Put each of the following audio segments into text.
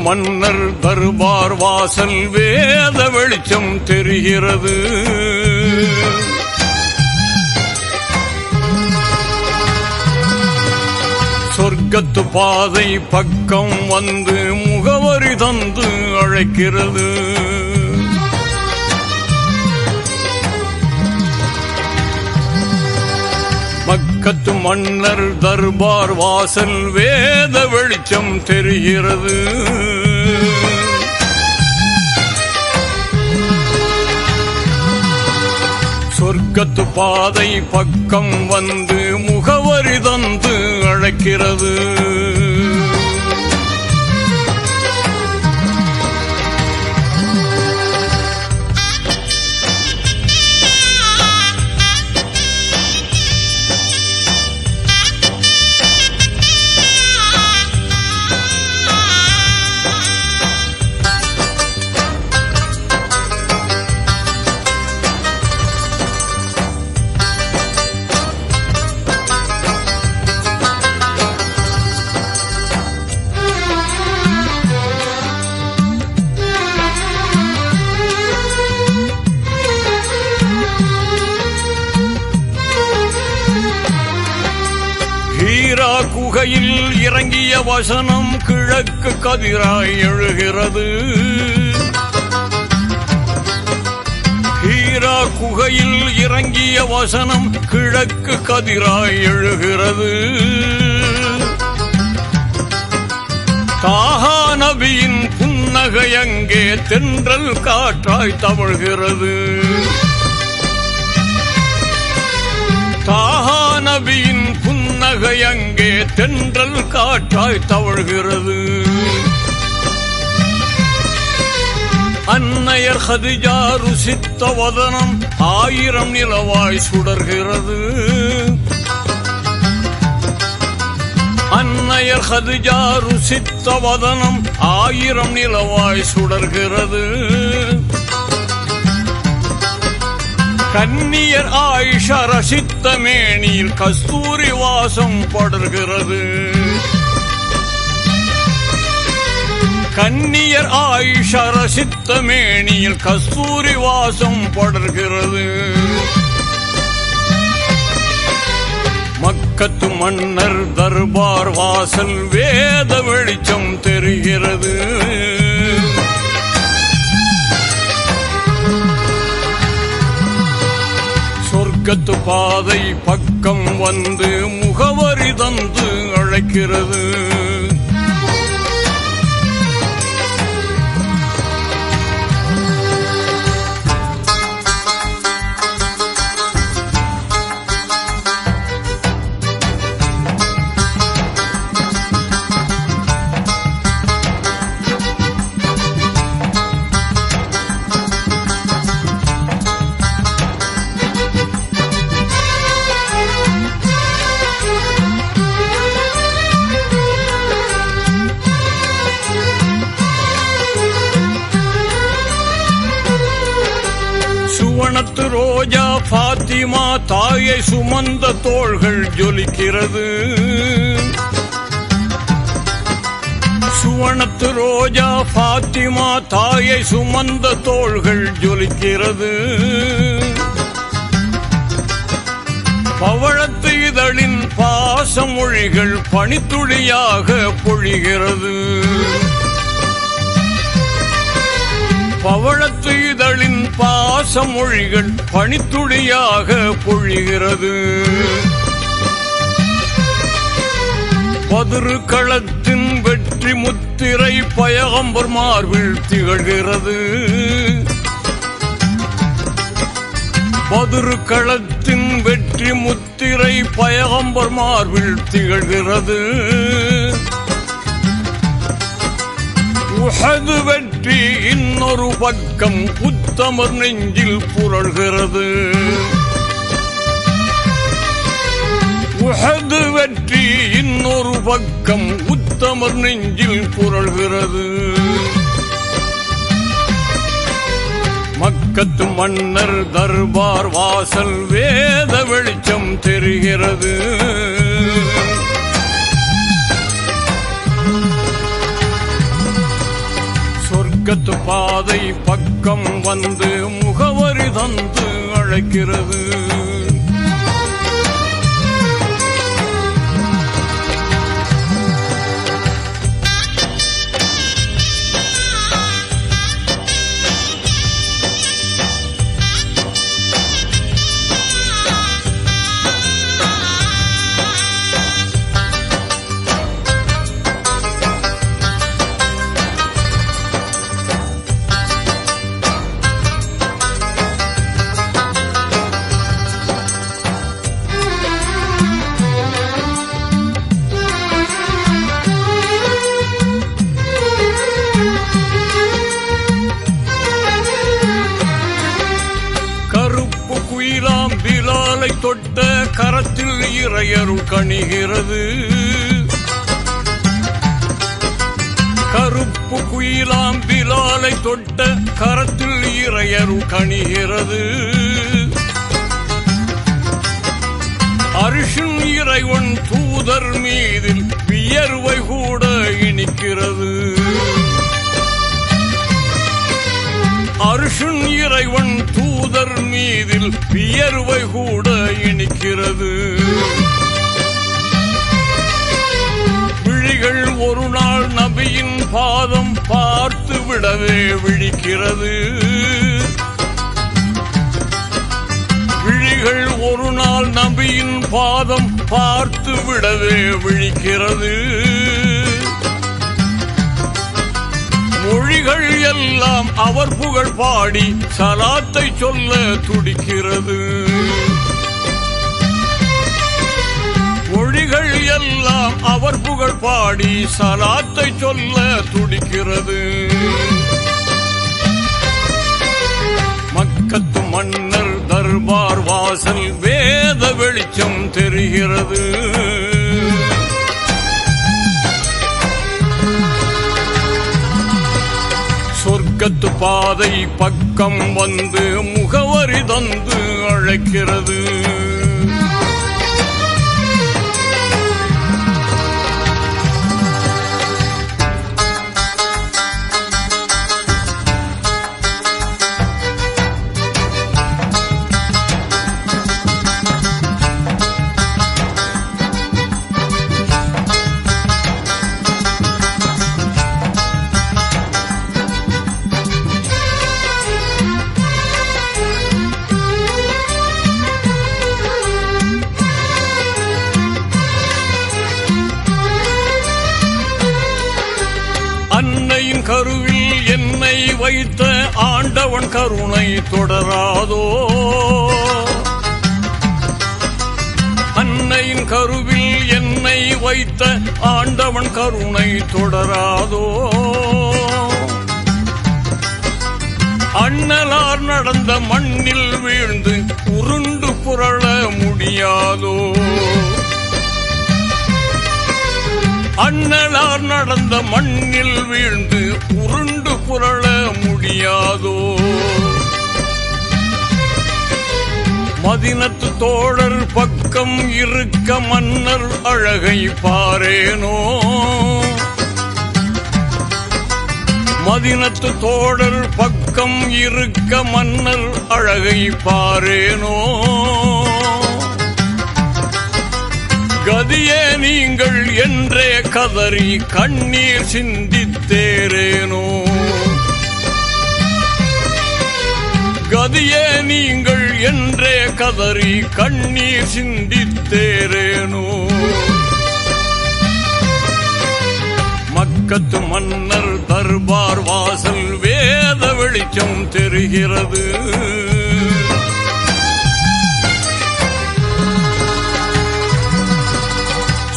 மன்னர் தர்பார் வாசல் வேத வெளிச்சம் தெரிகிறது. சொர்க்கத்து பாதை பக்கம் வந்து முகவரி தந்து அழைக்கிறது. மக்கத்து மன்னர் தர்பார் வாசல் வேத வெளிச்சம் தெரிகிறது. சொர்க்கத்து பாதை பக்கம் வந்து முகவரி தந்து அழைக்கிறது. ஹீரா குகையில் இறங்கிய வசனம் கிழக்கு கதிராய் எழுகிறது. ஹீரா குகையில் இறங்கிய வசனம் கிழக்கு கதிராய் எழுகிறது. தாஹா நபியின் புன்னகை அங்கே தென்றல் காற்றாய் தவழ்கிறது. தாஹா நபியின் புன்னகை அங்கே தென்றல் காற்றாய் தவழ்கிறது. அன்னையர் ஹதிஜா ருசித்த வதனம் 1000 நிலவாய் சுடர்கிறது. அன்னையர் ஹதிஜா ருசித்த வதனம் 1000 நிலவாய் சுடர்கிறது. கன்னியர் ஆயிஷா ரசித்த மேனியில் கஸ்தூரி வாசம் படர்கிறது. கன்னியர் ஆயிஷா ரசித்த மேனியில் கஸ்தூரி வாசம் படர்கிறது. மக்கத்து மன்னர் தர்பார் வாசல் வேத வெளிச்சம் தெரிகிறது. சொர்க்கத்து பாதை பக்கம் வந்து முகவரி தந்து அழைக்கிறது. சுவனத்து ரோஜா பாத்திமா தாயை சுமந்த தோள்கள் ஜொலிக்கிறது. சுவனத்து ரோஜா பாத்திமா தாயை சுமந்த தோள்கள் ஜொலிக்கிறது. பவழத்து இதழின் பாசமொழிகள் பனித்துளியாக பொழிகிறது. பவழத்து இதழின் பாசமொழிகள் பனித்துளியாக பொழிகிறது. பதிரு களத்தின் வெற்றி முத்திரை பயகம்பர் மார்பில் திகழ்கிறது. பதிரு களத்தின் வெற்றி முத்திரை பயகம்பர் மார்பில் திகழ்கிறது. உஹது வெற்றி இன்னொரு பக்கம் உத்தமர் நெஞ்சில் புரள்கிறது. உஹது வெற்றி இன்னொரு பக்கம் உத்தமர் நெஞ்சில் புரள்கிறது. மக்கத்து மன்னர் தர்பார் வாசல் வேத வெளிச்சம் தெரிகிறது. சொர்க்கத்து பாதை பக்கம் வந்து முகவரி தந்து அழைக்கிறது. பிலாலை தொட்ட கரத்தில் இறையருள் கணிகிறது. கருப்பு குயிலாம் பிலாலை தொட்ட கரத்தில் இறையருள் கணிகிறது. அரிசின் இறைவன் தூதர் மீதில் வியர்வை கூட இனிக்கிறது. அரிசின் இறைவன் தூதர் மீதில் வியர்வை கூட இனிக்கிறது. விழிகள் ஒரு நாள் நபியின் பாதம் பார்த்து விடவே விழிக்கிறது. விழிகள் ஒரு நாள் நபியின் பாதம் பார்த்து விடவே விழிக்கிறது. மொழிகள் எல்லாம் அவர் புகழ் பாடி சலாத்தை சொல்ல துடிக்கிறது. மொழிகள் எல்லாம் அவர் புகழ் பாடி சலாத்தை சொல்ல துடிக்கிறது. மக்கத்து மன்னர் தர்பார் வாசல் வேத வெளிச்சம் தெரிகிறது. சொர்க்கத்து பாதை பக்கம் வந்து முகவரி தந்து அழைக்கிறது. அன்னையின் கருவில் என்னை வைத்த ஆண்டவன் கருணை தொடராதோ. அன்னையின் கருவில் என்னை வைத்த ஆண்டவன் கருணை தொடராதோ. அண்ணலார் நடந்த மண்ணில் வீழ்ந்து உருண்டு புரள முடியாதோ. அண்ணலார் நடந்த மண்ணில் வீழ்ந்து உருண்டு புரள முடியாதோ. மதினத்து தோழர் பக்கம் இருக்க மன்னர் அழகை பாரேனோ. மதினத்து தோழர் பக்கம் இருக்க மன்னர் அழகை பாரேனோ. கதியே நீங்கள் என்றே கதறி கண்ணீர் சிந்தித்தேரேனோ. கதியே நீங்கள் என்றே கதறி கண்ணீர் சிந்தித்தேரேனோ. மக்கத்து மன்னர் தர்பார் வாசல் வேத வெளிச்சம் தெரிகிறது.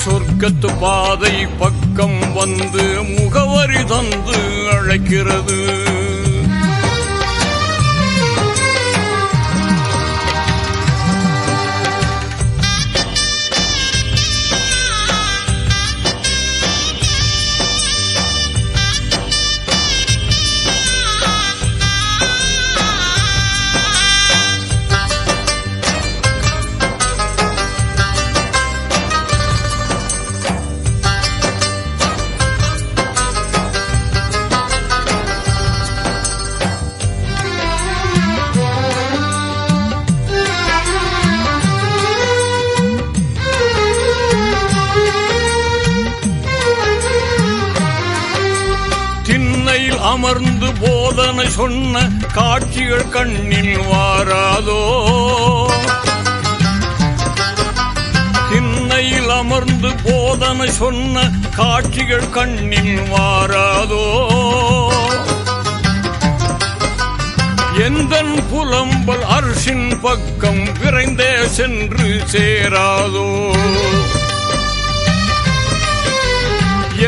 சொர்க்கத்து பாதை பக்கம் வந்து முகவரி தந்து அழைக்கிறது. அமர்ந்து போதனை சொன்ன காட்சிகள் கண்ணில் வாராதோ? திண்ணையில் அமர்ந்து போதனை சொன்ன காட்சிகள் கண்ணில் வாராதோ? எந்தன் புலம்பல் அர்ஷின் பக்கம் விரைந்தே சென்று சேராதோ?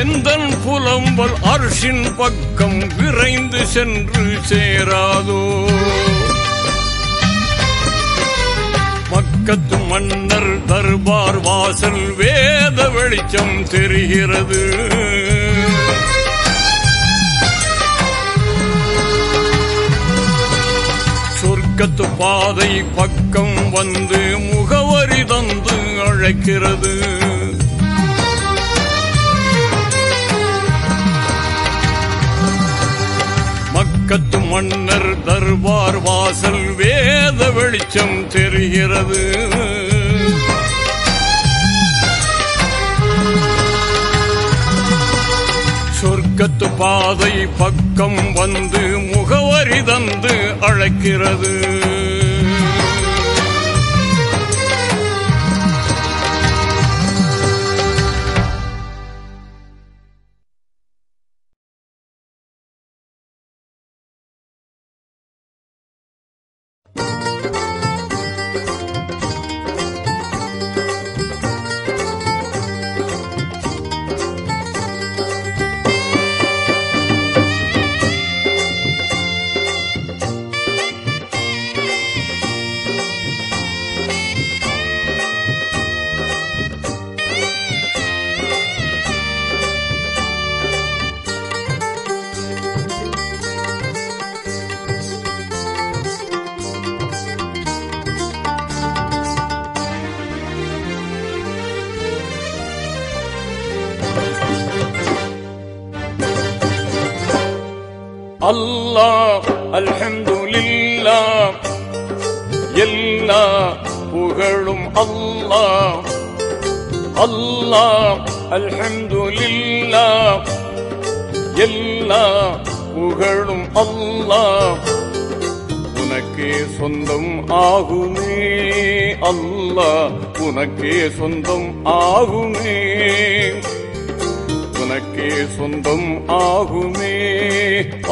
எந்தன் புலம்பல் அர்ஷின் பக்கம் விரைந்து சென்று சேராதோ? மக்கத்து மன்னர் தர்பார் வாசல் வேத வெளிச்சம் தெரிகிறது. சொர்க்கத்து பாதை பக்கம் வந்து முகவரி தந்து அழைக்கிறது. மக்கத்து மன்னர் தர்பார் வாசல் வேத வெளிச்சம் தெரிகிறது. சொர்க்கத்து பாதை பக்கம் வந்து முகவரி தந்து அழைக்கிறது. அல்லாஹ் அல்ஹம்துலில்லாஹ் எல்லா புகழும் அல்லாஹ். அல்லாஹ் அல்ஹம்துலில்லாஹ் எல்லா புகழும் அல்லாஹ். உனக்கே சொந்தம் ஆகுமே அல்லாஹ், உனக்கே சொந்தம் ஆகுமே, உனக்கே சொந்தம் ஆகுமே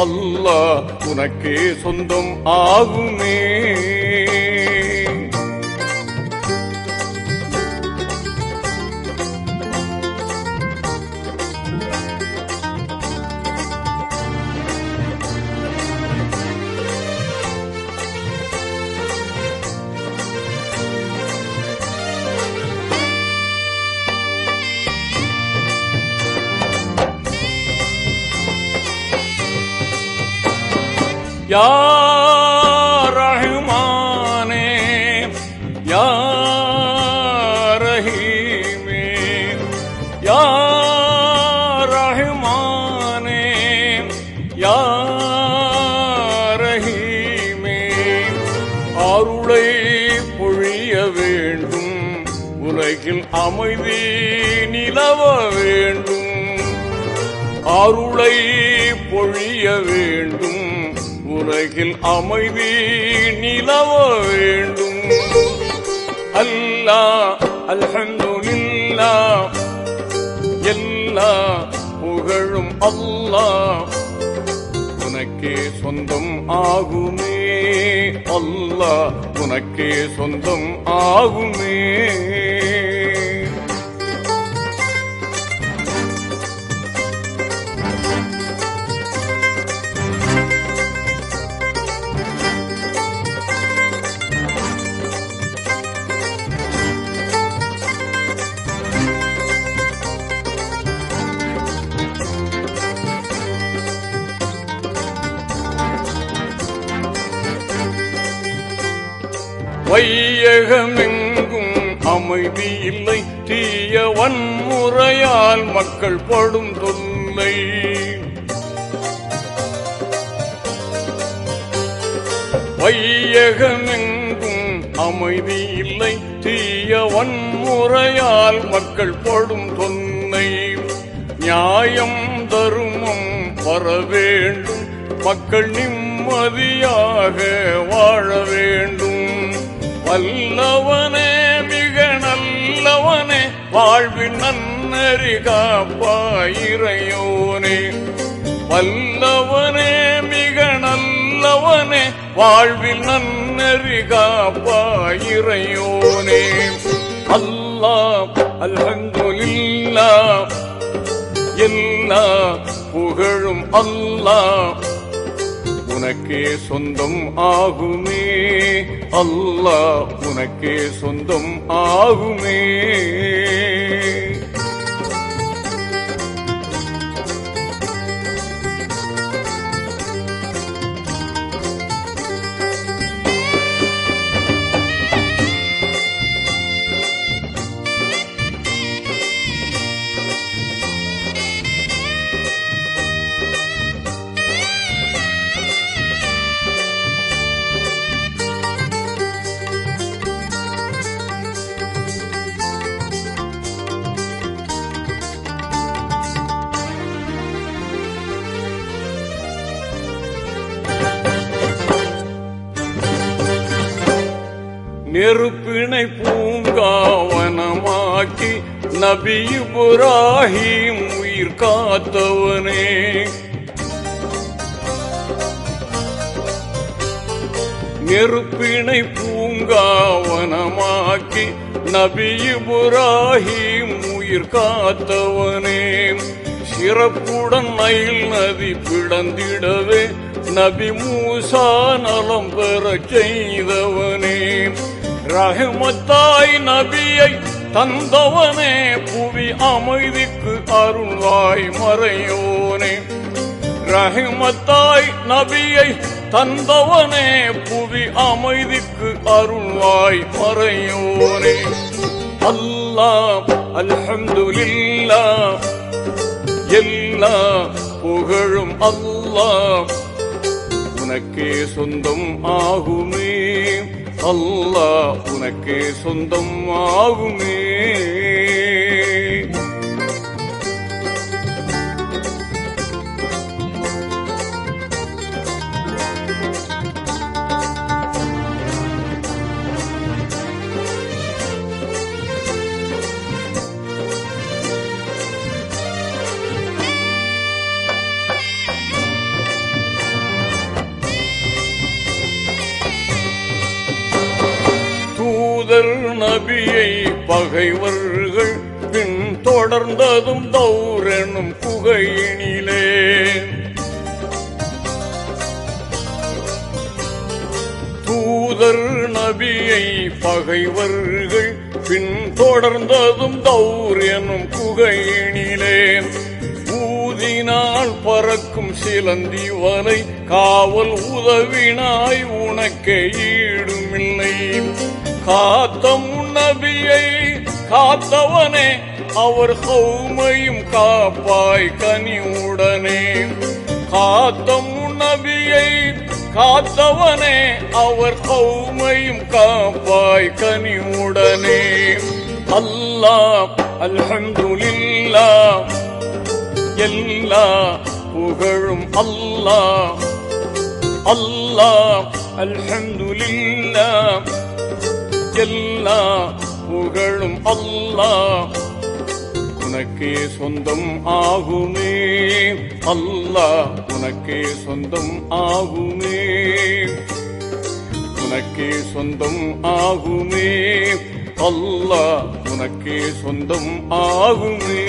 அல்லாஹ், உனக்கே சொந்தம் ஆகுமே. யா ரஹ்மானே யா ரஹீமே, யா ரஹ்மானே யா ரஹீமே. அருளை பொழிய வேண்டும், உலகில் அமைதி நிலவ வேண்டும். அருளை பொழிய வேண்டும், உலகில் அமைதி நிலவ வேண்டும். அல்லாஹ் அல்ஹம்துலில்லாஹ் எல்லா புகழும் அல்லாஹ். உனக்கே சொந்தம் ஆகுமே அல்லாஹ், உனக்கே சொந்தம் ஆகுமே. வையகமெங்கும் அமைதி இல்லை, தீய வன்முறையால் மக்கள் படும் தொல்லை. வையகமெங்கும் அமைதி இல்லை, தீய வன்முறையால் மக்கள் படும் தொல்லை. நியாயம் தருமம் வர வேண்டும், மக்கள் நிம்மதியாக வாழ வேண்டும். வல்லவனே மிக நல்லவனே வாழ்வின் நன்னறி காப்பாயிரையோனே. வல்லவனே மிக நல்லவனே வாழ்வில் நன்னறி காப்பாயிரையோனே. அல்லாஹ் அல்ஹம்துலில்லாஹ் எல்லா புகழும் அல்லாஹ் உனக்கே சொந்தம் ஆகுமே. அல்லாஹ் உனக்கே சொந்தம் ஆகுமே. நெருப்பினை பூங்காவனமாக்கி நபி இப்ராஹிம் உயிர் காத்தவனே. நெருப்பினை பூங்காவனமாக்கி நபி இப்ராஹிம் உயிர் காத்தவனே. சிறப்புடன் நைல் நதி பிளந்திடவே நபி மூசா நலம் பெறச் செய்தவனே. ரஹ்மத்தாய் நபியை தந்தவனே புவி அமைதிக்கு அருள்வாய் மறையோனே. ரஹ்மத்தாய் நபியை தந்தவனே புவி அமைதிக்கு அருள்வாய் மறையோனே. அல்லாஹ் அல்ஹம்துலில்லாஹ் எல்லா புகழும் அல்லாஹ் உனக்கே சொந்தம் ஆகுமே. அல்லாஹ் உனக்கே சொந்தம் ஆகுமே. நபியை பகைவர்கள் பின் தொடர்ந்ததும் தௌரெனும் குகையினிலே. தூதர் நபியை பகைவர்கள் பின் தொடர்ந்ததும் தௌரெனும் குகையினிலே. ஊதினால் பறக்கும் சிலந்தி வலை காவல் உதவினாய் உனக்கே ஈடுமில்லை. காத்த முன்னபியை காத்தவனே அவர் கௌமையும் காப்பாய் கனிவுடனே. காத்த முன்னபியை காத்தவனே அவர் கௌமையும் காப்பாய் கனிவுடனே. அல்லாஹ் அல்ஹம்துலில்லாஹ் எல்லா புகழும் அல்லாஹ். அல்லாஹ் அல்ஹம்துலில்லாஹ் எல்லா புகழும் அல்லாஹ் உனக்கே சொந்தம் ஆகுமே. அல்லாஹ் உனக்கே சொந்தம் ஆகுமே. உனக்கே சொந்தம் ஆகுமே. அல்லாஹ் உனக்கே சொந்தம் ஆகுமே.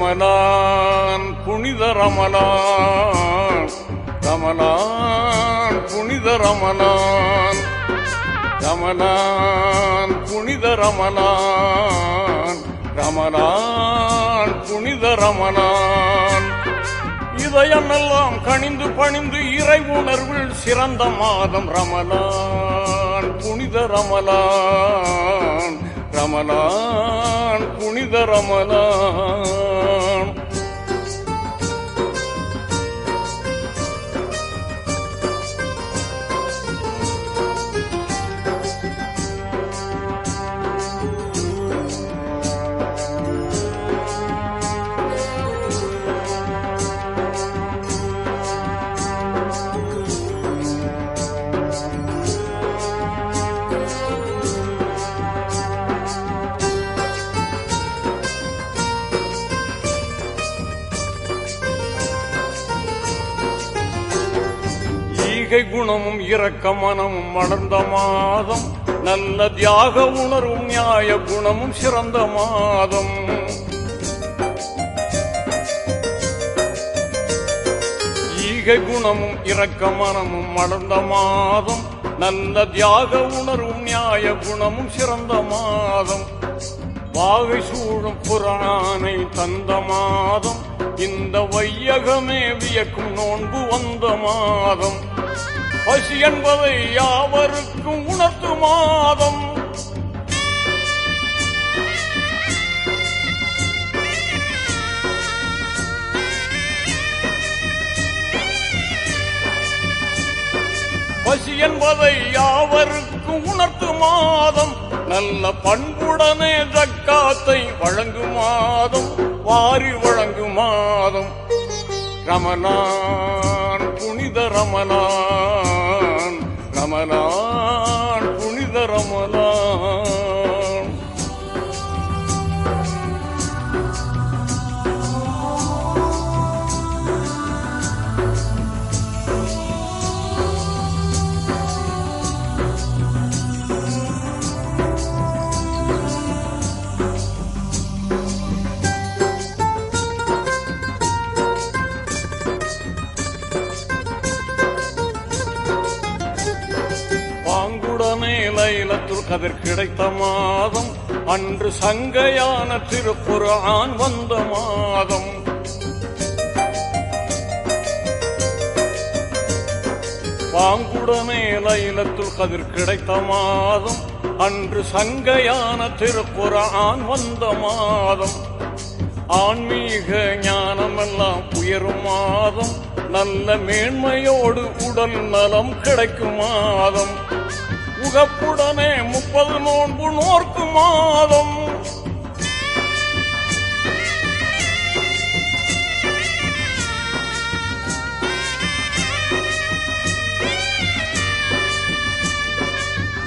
ரமலான் புனித ரமலான், ரமலான் புனித புனித ரமலான் ரமலான் புனித ரமலான் ரமலான் புனித ரமலான் இதயமெல்லாம் கனிந்து பணிந்து இறை உணர்வில் சிறந்த மாதம் ரமலான் புனித ரமலான் ரமலான் புனித ரமலான் குணமும் இரக்க மனமும் மலர்ந்த மாதம் நல்ல தியாக உணர்வும் நியாய குணமும் சிறந்த மாதம் ஈகை குணமும் இரக்க மனமும் மலர்ந்த மாதம் நல்ல தியாக உணர்வும் நியாய குணமும் சிறந்த மாதம் வாகை சூழும் குர்ஆனை தந்த மாதம் இந்த வையகமே வியக்கும் நோன்பு வந்த மாதம் பசி என்பதை யாவருக்கும் உணர்த்து மாதம் பசி என்பதை யாவருக்கும் உணர்த்து மாதம் நல்ல பண்புடனே ஜக்காத்தை வழங்கும் மாதம் வாரி வழங்கும் மாதம் ரமலான் புனித ரமலான் ரமலான் புனித ரமலான் லைலத்துல் கத்ர் கிடைத்த மாதம் அன்று சங்கையான திருக்குர்ஆன் வந்த மாதம் பாங்குடனே லைலத்துல் கத்ர் கிடைத்த மாதம் அன்று சங்கையான திருக்குர்ஆன் வந்த மாதம் ஆன்மீக ஞானமெல்லாம் உயரும் மாதம் நல்ல மேன்மையோடு உடல் நலம் கிடைக்கும் மாதம் உகப்புடனே 30 நோன்பு நோர்க்கும் மாதம்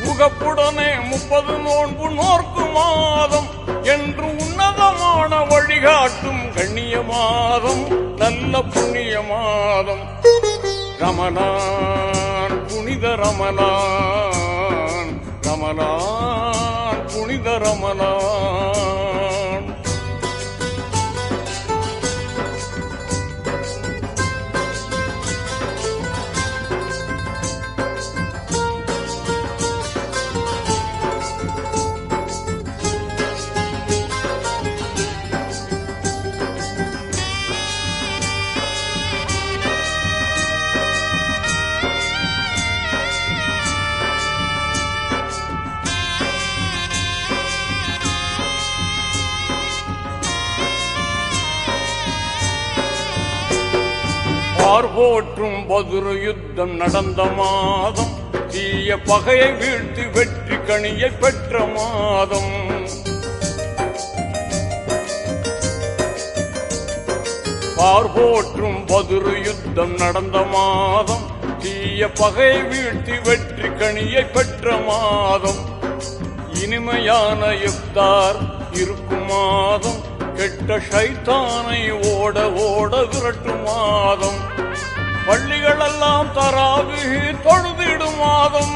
உகப்புடனே 30 நோன்பு நோர்க்கும் மாதம் என்று உன்னதமான வழிகாட்டும் கண்ணிய மாதம் நல்ல புண்ணிய மாதம் ரமலான் புனித ரமலான் ரமலான் புனித ரமலான் போற்றும் பதுரு யுத்தம் நடந்த மாதம் தீய பகையை வீழ்த்தி வெற்றி கனியை பெற்ற மாதம் போற்றும் பதுரு யுத்தம் நடந்த மாதம் தீய பகையை வீழ்த்தி வெற்றி கனியை பெற்ற மாதம் இனிமையான இஃப்தார் இருக்கும் மாதம் கெட்ட ஷைத்தானை ஓட ஓட விரட்டும் மாதம் பள்ளிகளெல்லாம் தராவிஹ் தொழுதிடும் மாதம்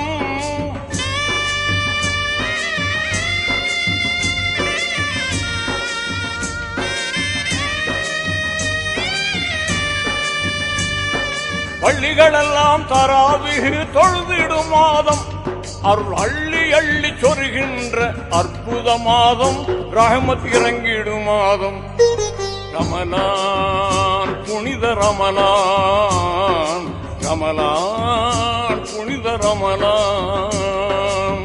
பள்ளிகளெல்லாம் தராவிகு தொழுதிடும் மாதம், அருள் அள்ளி அள்ளி சொருகின்ற அற்புத மாதம், ரஹமத் இறங்கிடும் மாதம். ரமலான் புனித ரமலான், ரமலான் புனித ரமலான்.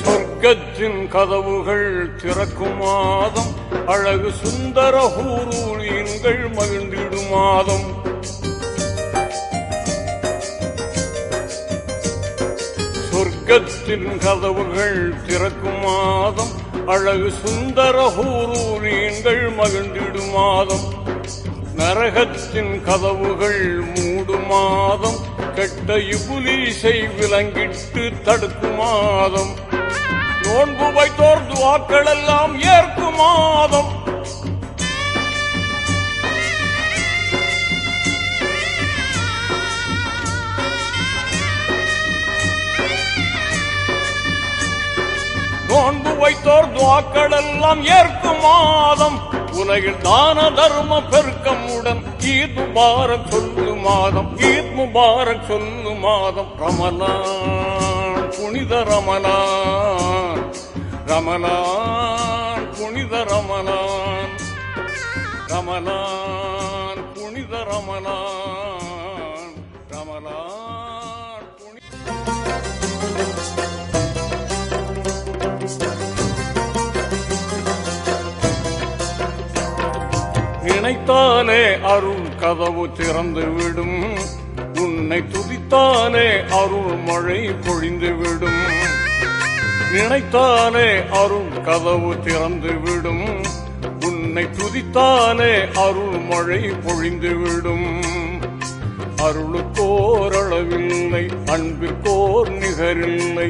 சொர்க்கத்தின் கதவுகள் திறக்கும் மாதம், அழகு சுந்தர ஹூரூலின்கள் மகிழ்ந்திடும் மாதம். சொர்க்கத்தின் கதவுகள் திறக்கும் மாதம், அழகு சுந்தர ஹூரூலின்கள் மகிழ்ந்திடும் மாதம். நரகத்தின் கதவுகள் மூடும் மாதம், கெட்ட இபுலீசை விலங்கிட்டு தடுக்கும் மாதம். நோன்பு வைத்தோர் துஆக்கள் எல்லாம் ஏற்கும் மாதம். நோன்பு வைத்தோர் துஆக்கள் எல்லாம் ஏற்கும் மாதம். உலகில் தான தர்ம பெருக்கமுடன் ஈத் முபாரக் சொல்லும் மாதம், ஈத் முபாரக் சொல்லும் மாதம். ரமலான் புனித ரமலான், ரமலான் புனித ரமலான், ரமலான் புனித ரமலான், ரமலான் புனித. நினைத்தாலே அருள் கதவு திறந்து விடும், உன்னை துதித்தாலே அருள் மழை பொழிந்து விடும். நினைத்தாலே அருள் கதவு திறந்து விடும், உன்னை துதித்தாலே அருள் மழை பொழிந்து விடும். அருளுக்கோர் அளவில்லை, அன்பிற்கோர் நிகரில்லை.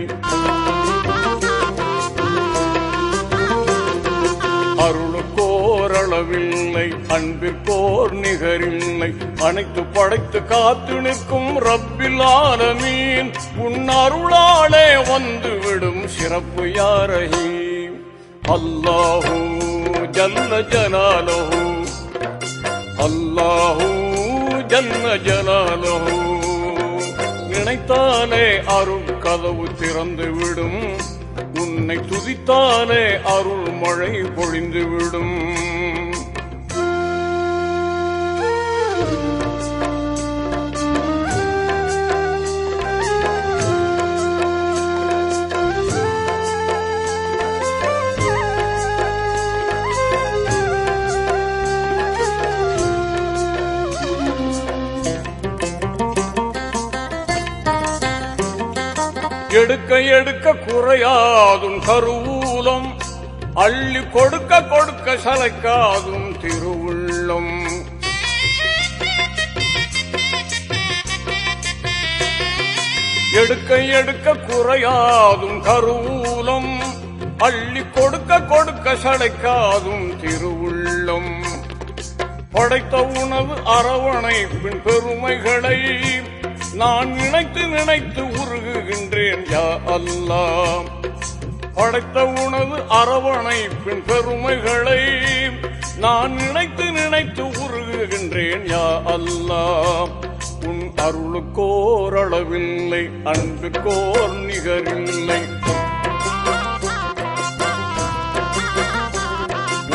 அருளுக்கோர் அளவில்லை, அன்பிற்கோர் நிகரில்லை. அனைத்து படைத்து காத்து நிற்கும் ரப்பில் ஆலமீன், உன் அருளாலே வந்து விடும் சிறப்பு யா ரஹீம். அல்லாஹு ஜல்ல ஜலாலுஹு, அல்லாஹு ஜல்ல ஜலாலுஹு. நினைத்தாலே அருள் கதவு திறந்து விடும், உன்னை துதித்தாலே அருள் மழை பொழிந்து விடும். எடுக்க எடுக்க குறையாதும் கருவூலம், அள்ளி கொடுக்க கொடுக்க சளைக்காதும் திருவுள்ளம். எடுக்க எடுக்க குறையாதும் கருவூலம், அள்ளி கொடுக்க கொடுக்க சளைக்காதும் திருவுள்ளம். படைத்த உணவு அரவணைப்பின் பெருமைகளை நான் நினைத்து நினைத்து உருகுகின்றேன் யா அல்லாஹ். படைத்த உணவு அரவணைப்பின் பெருமைகளை நான் நினைத்து நினைத்து உருகுகின்றேன் யா அல்லாஹ். உன் அருளுக்கோர் அளவில்லை, அன்புக்கோர் நிகரில்லை.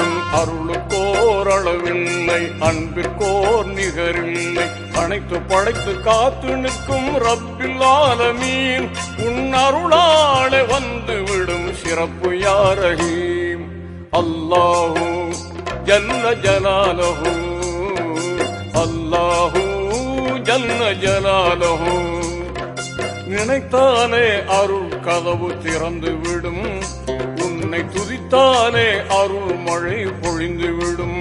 உன் அருளுக்கோர் அளவில்லை, அன்பிற்கோர் நிகரில்லை. அனைத்து படைத்து காத்து நிற்கும் ரப்பில் ஆலமீன், உன் அருளாலே வந்து விடும் சிறப்பு யா ரஹீம். அல்லாஹு ஜல்ல ஜலாலுஹு, அல்லாஹு ஜல்ல ஜலாலுஹு. நினைத்தாலே அருள் கதவு திறந்து விடும், உன்னை துதித்தாலே அருள் மழை பொழிந்து விடும்.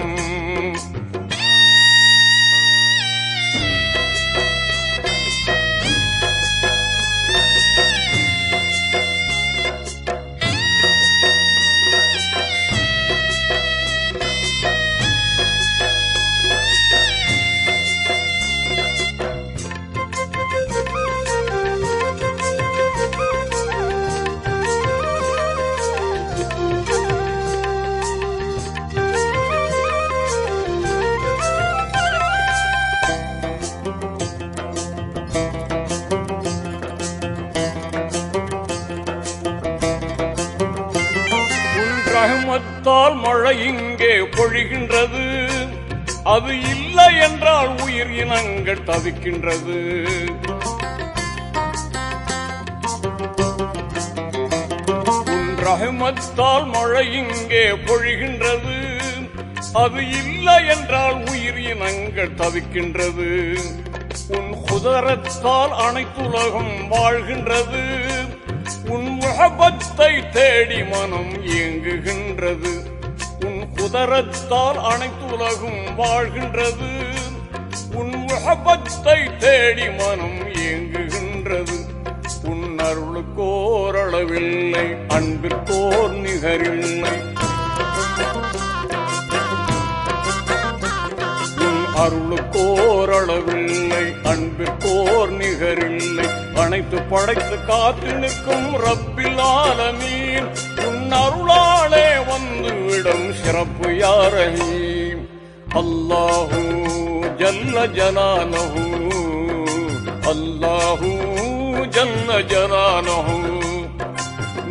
ரஹமத்தால் மழை இங்கே பொழிகின்றது, அது இல்லை என்றால் உயிர் இனங்கள் தவிக்கின்றது. உன் ரஹமத்தால் மழை இங்கே பொழிகின்றது, அது இல்லை என்றால் உயிர் இனங்கள் தவிக்கின்றது. உன் குதரத்தால் அனைத்துலகம் வாழ்கின்றது, உன் முஹப்பத்தை தேடி மனம் இயங்குகின்றது. உன் குதரத்தால் அனைத்துலகம் வாழ்கின்றது, உன் முஹப்பத்தை தேடி மனம் இயங்குகின்றது. உன் அருளுக்கோரளவில்லை, அன்பிற்கோர் நிகரில்லை. அருளுக்கோரளவில்லை, அன்பிற்கோர் நிகரில்லை. அனைத்து படைத்து காத்து நிற்கும் ரப்பில் ஆலமீன், உன் அருளாலே வந்துவிடும் சிறப்பு யா ரஹீம். அல்லாஹு ஜல்ல ஜலாலஹு, அல்லாஹு ஜல்ல ஜலாலஹு.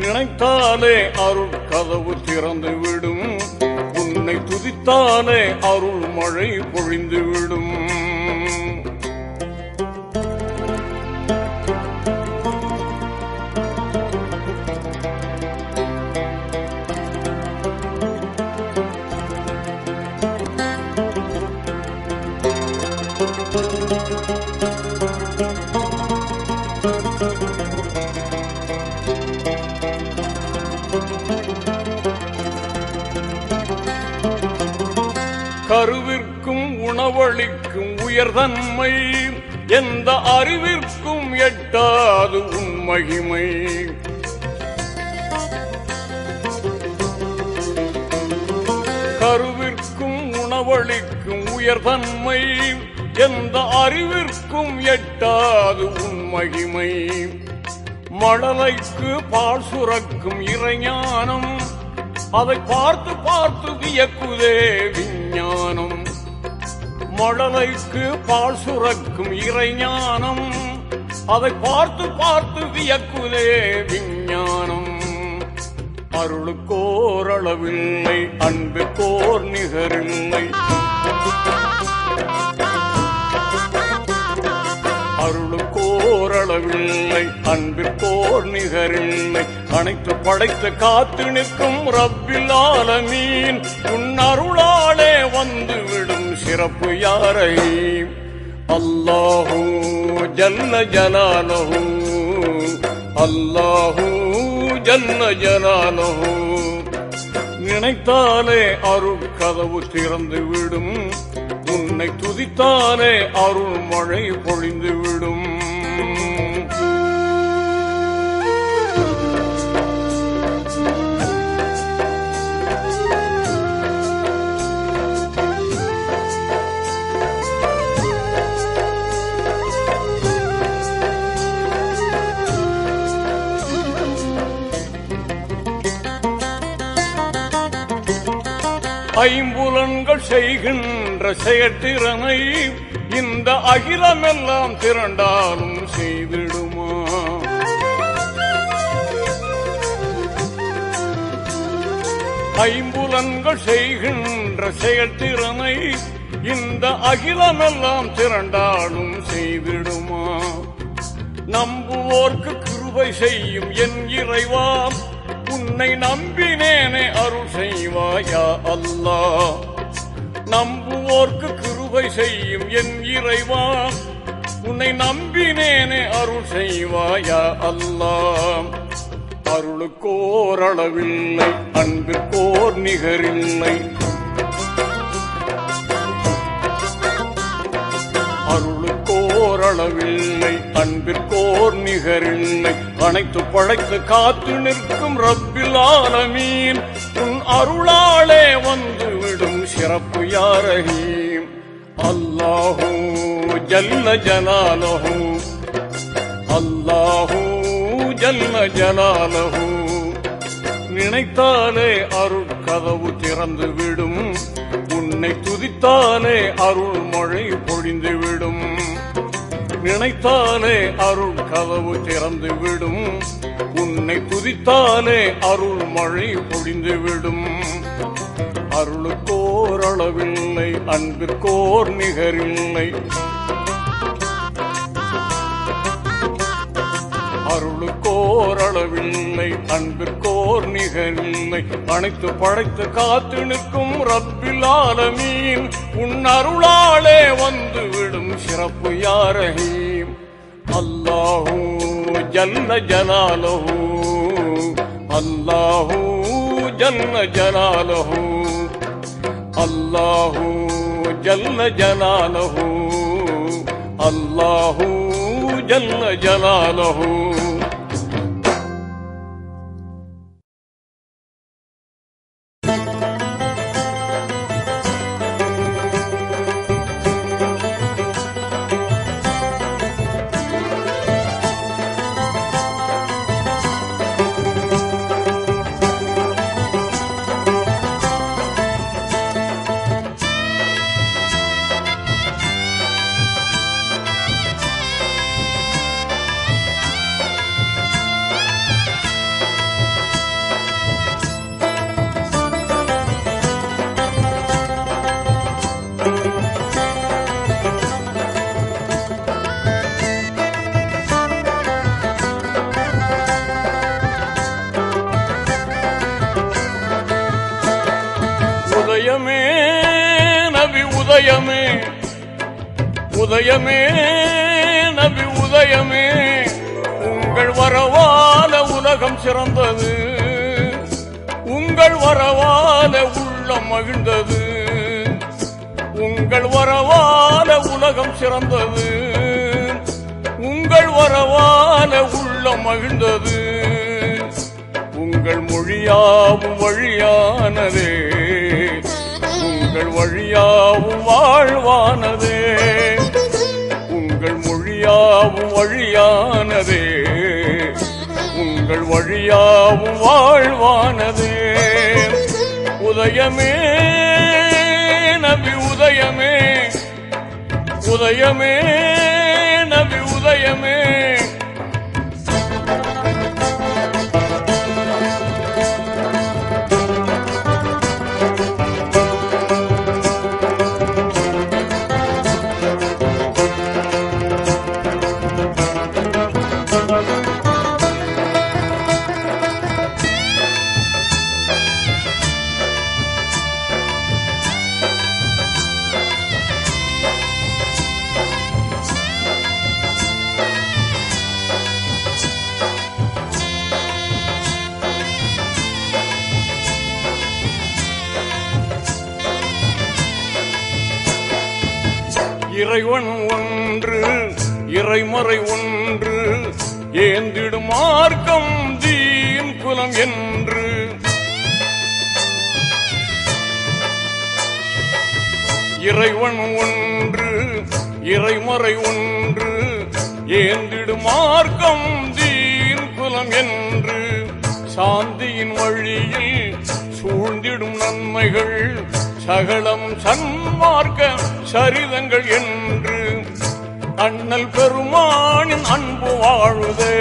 நினைத்தாலே அருள் கதவு திறந்துவிடும், உன்னை துதித்தாலே அருள் மழை பொழிந்துவிடும். கருவிற்கும் உணவளிக்கும் உயர்தன்மை, எந்த அறிவிற்கும் எட்டாது உன் மகிமை. கருவிற்கும் உணவளிக்கும் உயர்தன்மை, எந்த அறிவிற்கும் எட்டாது உன் மகிமை. மழலைக்கு பால் சுரக்கும் இறைஞானம், அதை பார்த்து பார்த்து வியக்குதே விஞ்ஞானம். மழலைக்கு பால் சுரக்கும் இறைஞானம், அதை பார்த்து பார்த்து வியக்குதே விஞ்ஞானம். அருளுக்கோரளவில்லை, அன்புக்கோர் நிகரில்லை. அருளுக்கோரளவில்லை, அன்பிற்கோர் நிகரில்லை. அனைத்து படைத்து காத்து நிற்கும் ரப்பில் ஆலமீன், உன் அருளாலே வந்துவிடும் சிறப்பு யா ரஹீம். அல்லாஹு ஜல்ல ஜலாலஹு, அல்லாஹு ஜல்ல ஜலாலஹு. நினைத்தாலே அருள் கதவு திறந்துவிடும், உன்னை துதித்தாலே அருள் மழை பொழிந்துவிடும். ஐம்புலன்கள் செய்கின்ற செயற்றிறனை இந்த அகிலமெல்லாம் திரண்டாலும் செய்திடுமா? ஐம்புலன்கள் செய்கின்ற செயற்றிறனை இந்த அகிலமெல்லாம் திரண்டாலும் செய்திடுமா? நம்புவோர்க்கு கிருபை செய்யும் என் இறைவா, உன்னை நம்பினேனே அருள் செய்வாயா அல்லாஹ். நம்புவோர்க்கு கிருபை செய்யும் என் இறைவா, உன்னை நம்பினேனே அருள் செய்வாயா அல்லாஹ். அருளுக்கோரளவில்லை, அன்பிற்கோர் நிகரில்லை. அருளுக்கோரளவில்லை, அன்பிற்கோர் நிகரில்லை. அனைத்து படைத்து காத்து நிற்கும் ரப்பில் ஆலமீன், உன் அருளாலே வந்துவிடும் சிறப்பு யா ரஹீம். அல்லாஹு ஜல்ல ஜலாலஹு, அல்லாஹு ஜல்ல ஜலாலஹு. நினைத்தாலே அருள் கதவு திறந்துவிடும், உன்னை துதித்தாலே அருள் மழை பொழிந்துவிடும். நினைத்தாலே அருள் கதவு திறந்துவிடும், உன்னை துதித்தாலே அருள் மழை பொழிந்துவிடும். அருளுக்கோர் அளவில்லை, அன்பிற்கோர் நிகரில்லை. அருளுக்கோர் அளவில்லை, அன்பிற்கோர் நிகரில்லை. அனைத்து படைத்து காத்து நிற்கும் ரப்பில் ஆலமீன், உன் அருளாலே வந்துவிடும் சிறப்பு யா ரஹீம். அல்லாஹூ ஜல்ல ஜலாலஹூ, அல்லாஹூ ஜல்ல ஜலாலஹூ, அல்லாஹூ ஜல்ல ஜலாலஹூ, அல்லாஹூ ஜல்ல ஜலாலஹூ. உதயமே நபி உதயமே, உதயமே நபி உதயமே, உங்கள் வரவால உலகம் சிறந்தது, உங்கள் வரவால உள்ளம் மகிழ்ந்தது. உங்கள் வரவால உலகம் சிறந்தது, உங்கள் வரவால உள்ளம் மகிழ்ந்தது. உங்கள் மொழியாவும் வழியானதே, உங்கள் வழியாவும் வாழ்வானதே. உங்கள் மொழியாவும் வழியானதே, உங்கள் வழியாவும் வாழ்வானதே. உதயமே நபி உதயமே, உதயமே நபி உதயமே. இறைவன் ஒன்று இறைமறை ஒன்று, ஏந்திடும் மார்க்கம் தீன் குலம் என்று. இறைவன் ஒன்று இறைமறை ஒன்று, ஏந்திடும் மார்க்கம் தீன் குலம் என்று. சாந்தியின் வழியில் சூழ்ந்திடும் நன்மைகள் சகலம் சன்மார்க்க சரிதங்கள் என்று. அண்ணல் பெருமானின் அன்பு வாழுதே,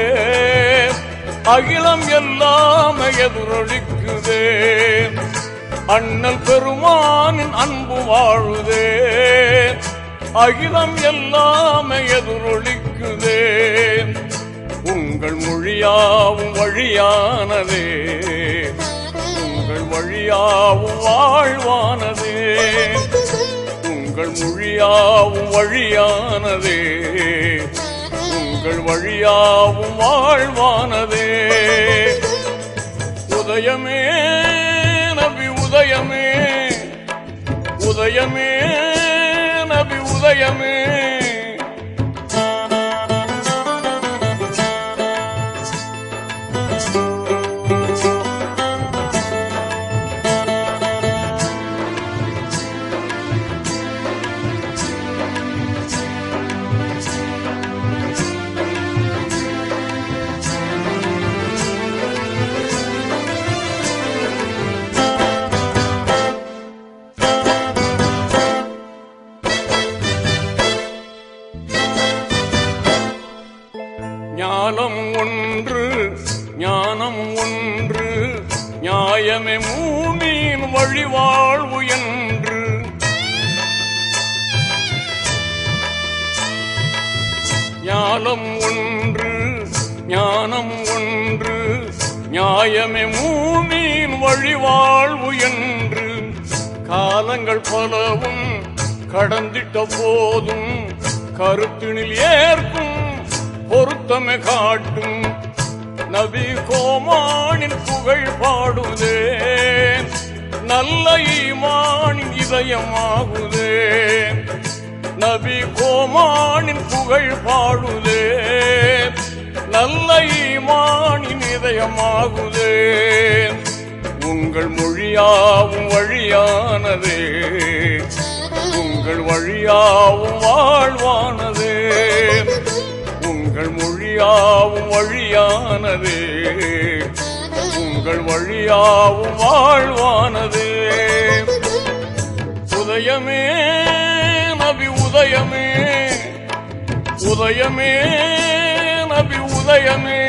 அகிலம் எல்லாம் எதிரொலிக்குதே. அண்ணல் பெருமானின் அன்பு வாழுதே, அகிலம் எல்லாம் எதிரொலிக்குதே. உங்கள் மொழியாவும் வழியானதே, உங்கள் வழியாவும் வாழ்வானதே. உங்கள் மொழியாவும் வழியானதே, உங்கள் வழியாவும் வாழ்வானதே. உதயமே நபி உதயமே, உதயமே நபி உதயமே. ஞானம் ஒன்று ஞானம் ஒன்று நியாயமே மூமின் வழிவாழ்வு என்று. ஞானம் ஒன்று ஞானம் ஒன்று நியாயமே மூமின் வழிவாழ்வு என்று. காலங்கள் பலவும் கடந்திட்ட போதும் கருத்தினில் ஏற்கும் பொருத்தமே காட்டும். நபி கோமானின் புகழ் பாடுதே நல்ல ஈமானின் இதயமாகுதே. நபி கோமானின் புகழ் பாடுதே நல்ல ஈமானின் இதயமாகுதே. உங்கள் மொழியாவும் வழியானதே உங்கள் வழியாவும் வாழ்வானதே. உங்கள் மொழியாவும் வழியானதே உங்கள் வழியாவும் வாழ்வானதே. உதயமே நபி உதயமே உதயமே நபி உதயமே.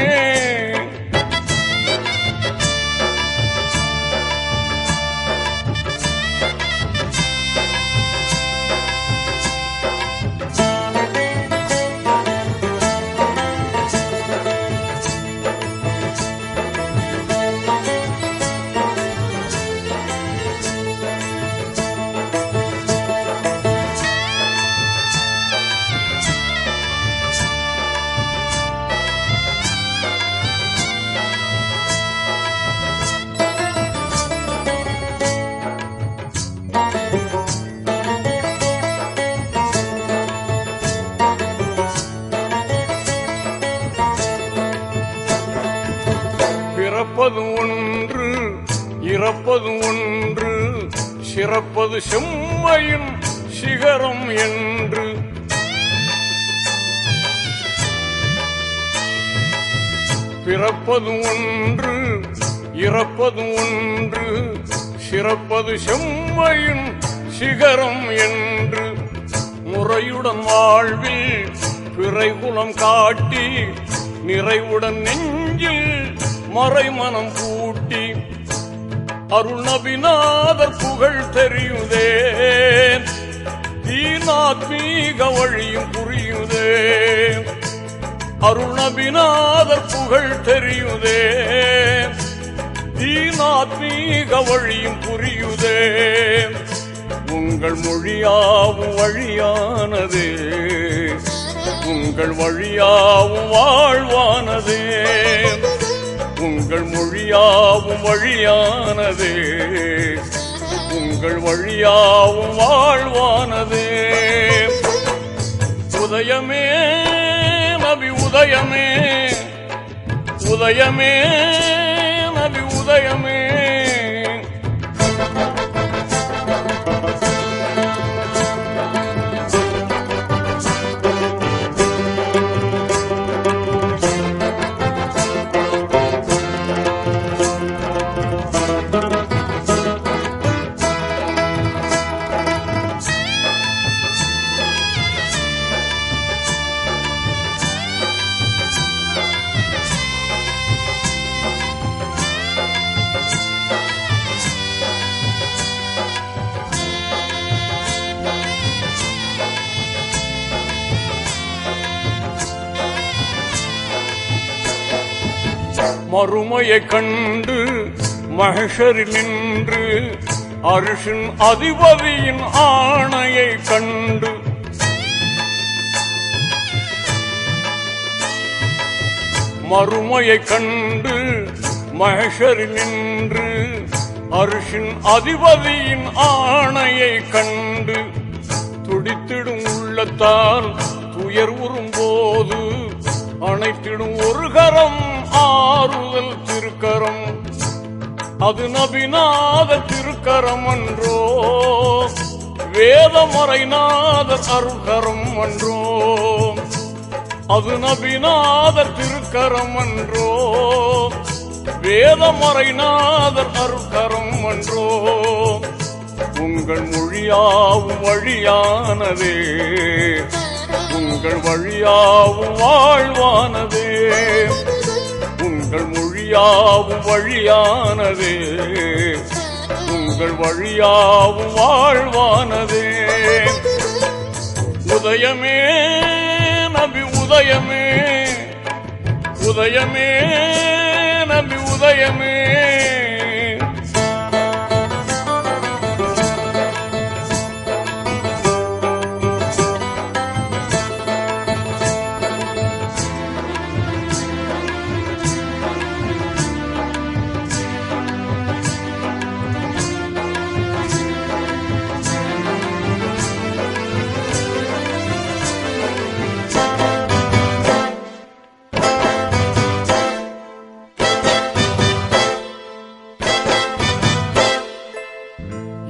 பிறப்பது ஒன்று இறப்பது ஒன்று சிறப்பது செம்மையின் சிகரம் என்று. பிறப்பது ஒன்று இறப்பது ஒன்று சிறப்பது செம்மையின் சிகரம் என்று. முறையுடன் வாழ்வில் பிறைகுலம் காட்டி நிறைவுடன் நெஞ்சில் மறைமனம் கூட்டி அருள் நபிநாதர் புகழ் தெரியுதே தீனாத்மீக வழியும் புரியுதே. அருள் நபிநாதர் புகழ் தெரியுதே தீனாத்மீக வழியும் புரியுதே. உங்கள் மொழியாவும் வழியானதே உங்கள் வழியாவும் வாழ்வானதே. உங்கள் மொழியாவும் வழியானதே உங்கள் வழியாவும் வாழ்வானதே. உதயமே நபி உதயமே உதயமே நபி உதயமே. மறுமையை கண்டு மஹ்ஷரில் நின்று அர்ஷின் அதிபதியின் ஆணையை கண்டு மறுமையை கண்டு மஹ்ஷரில் நின்று அர்ஷின் அதிபதியின் ஆணையை கண்டு துடித்திடும் உள்ளத்தால் துயர் உறும்போது அனைத்திடும் ஒரு கரம் ஆறுதல் திருக்கரம். அது நபிநாத திருக்கரம் அன்றோ வேதமறைநாத அருள்கரம் அன்றோ. அது நபிநாத திருக்கரம் அன்றோ வேதமறைநாத அருள்கரம் அன்றோ. உங்கள் மொழியாவும் வழியானதே உங்கள் வழியாவும் வாழ்வானதே. உங்கள் மொழியாவும் வழியாவும் வழியானதே, உங்கள் வழியாவும் வாழ்வானதே. உதயமே நபி உதயமே, உதயமே நபி உதயமே.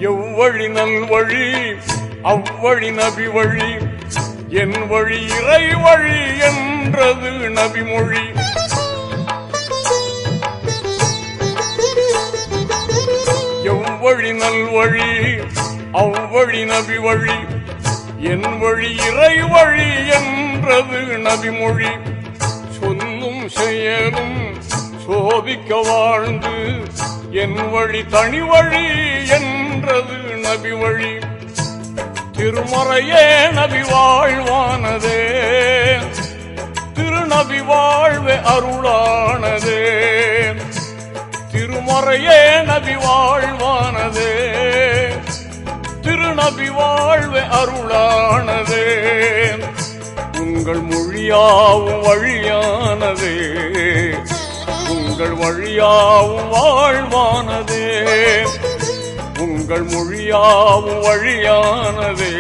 எவ்வழி நல்வழி அவ்வழி நபி வழி, என் வழி இறை வழி என்றது நபிமொழி. எவ்வழி நல்வழி அவ்வழி நபி வழி, என் வழி இறை வழி என்றது நபிமொழி. சொல்லும் செயலும் சோதிக்க வாழ்ந்து, என் வழி தனி வழி என்றது நபி வழி. திருமறையே நபி வாழ்வானதே, திருநபி வாழ்வே அருளானதே. திருமறையே நபி வாழ்வானதே, திருநபி வாழ்வே அருளானதே. உங்கள் மொழியாவும் வழியானதே, உங்கள் வழியாவும் வாழ்வானதே. உங்கள் மொழியாவும் வழியானதே,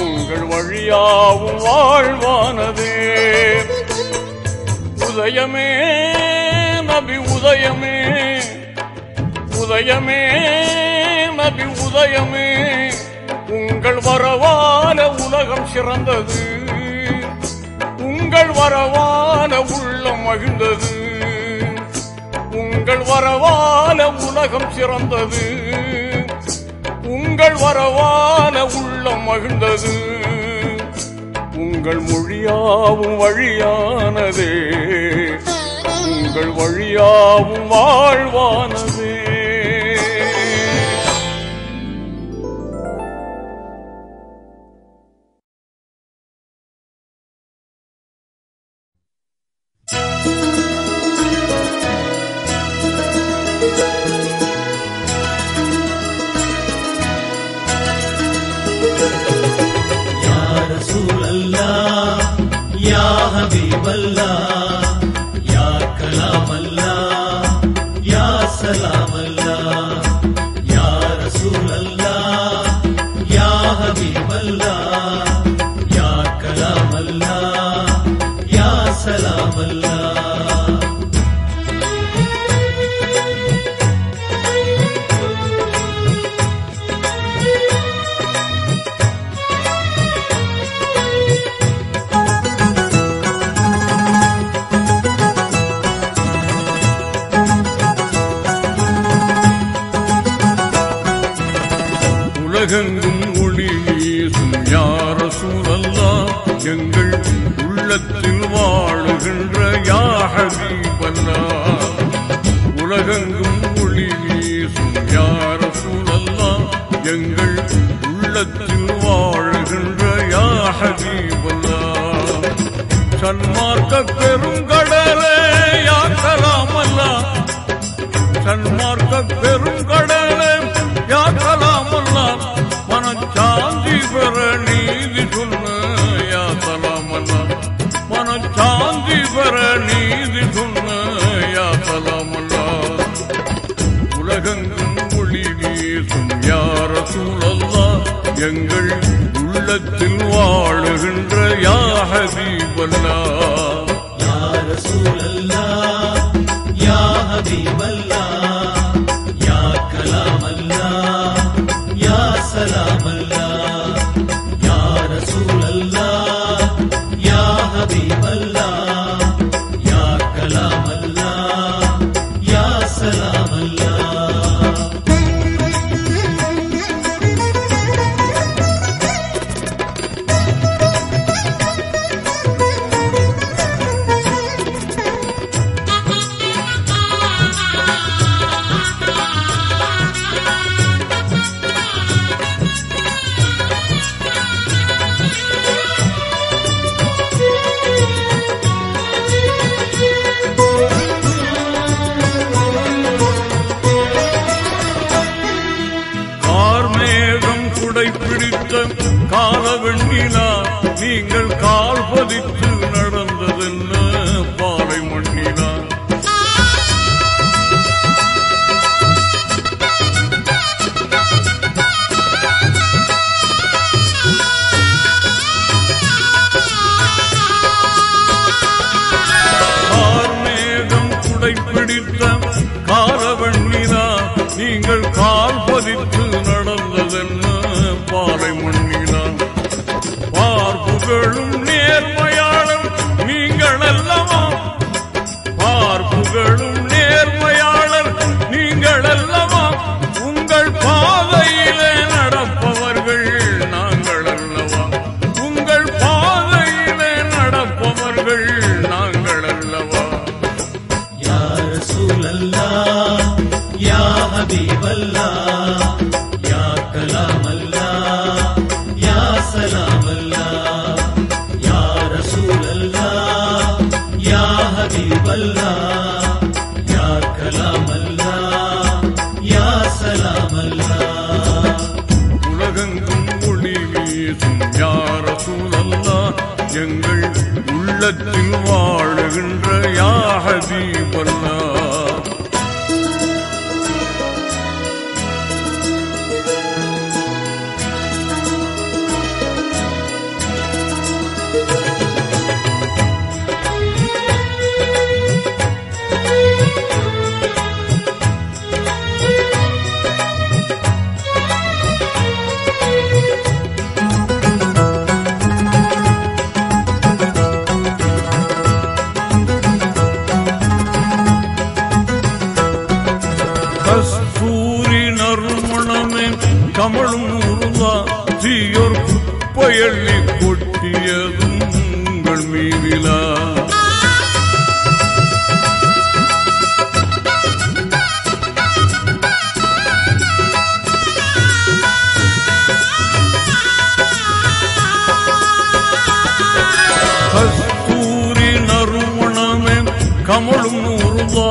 உங்கள் வழியாவும் வாழ்வானதே. உதயமே நபி உதயமே, உதயமே நபி உதயமே. உங்கள் வரவான உலகம் சிறந்தது, உங்கள் வரவான உள்ளம் மகிழ்ந்தது. உங்கள் வரவான உலகம் சிறந்தது, உங்கள் வரவான உள்ளம் மகிழ்ந்தது. உங்கள் மொழியாவும் வழியானதே, உங்கள் வழியாவும் வாழ்வானதே. உலகெங்கும் ஒளி வீசும் யா ரசூலல்லாஹ், எங்கள் உள்ளத்தில் வாழுகின்ற யா ஹபீபல்லாஹ். உலகெங்கும் ஒளி வீசும் யா ரசூலல்லாஹ், எங்கள் உள்ளத்தில் வாழுகின்ற யா ஹபீபல்லாஹ். சன்மார்க்க பெருங்கடலே யா கலாமல்லாஹ், சன்மார்க்க பெருங்கடலே யா கலாமல்லாஹ். மனச்சாந்தி பெற நீதி சொன்ன யா கலாமல்லாஹ், மனச்சாந்தி பெற நீதி சொன்ன யா கலாமல்லாஹ். உலகெங்கும் ஒளி வீசும் யா ரசூலல்லாஹ், எங்கள் உள்ளத்தில் வாழுகின்ற யா ஹபீபல்லாஹ். யா ரசூலல்லாஹ், யா ஹபீபல்லாஹ், யா கலாமல்லாஹ், யா சலாமல்லாஹ். யா ரசூலல்லாஹ், யா ஹபீபல்லாஹ், யா கலாமல்லாஹ், யா சலாமல்லாஹ். கால் பதித்து நடந்ததென்ன பாலை மண்ணினான். கார்மேகம் குடை பிடித்த காலவண்ணினா நீங்கள் கால் பதித்து நடந்ததென்ன பாலை மண்ணினான். பார்ப்புகளும் நேர்மையாளர் நீங்கள் அல்லவா, பார்ப்புகளும் நேர்மையாளர் நீங்கள் அல்லவா, உங்கள் பாதையிலே நடப்பவர்கள் நாங்கள் அல்லவா, உங்கள் பாதையிலே நடப்பவர்கள் நாங்கள் அல்லவா. யா ரசூலல்லாஹ் யா ஹபீபல்லாஹ் யா கலாமல்லாஹ் யா சலாமல்லாஹ் யா ரசூலல்லாஹ் யா ஹபீபல்லாஹ் யா கலாமல்லாஹ் யா சலாமல்லாஹ். உலகெங்கும் ஒளி வீசும் யா ரசூலல்லாஹ், எங்கள் உள்ளத்தில் வாழுகின்ற யா ஹபீபல்லாஹ். கஸ்தூரி நறுமணமே கமழும் உருவா, தீயோர் குப்பையள்ளி கொட்டியதும் உங்கள் மீதிலா. கஸ்தூரி நறுமணமே கமழும் உருவா,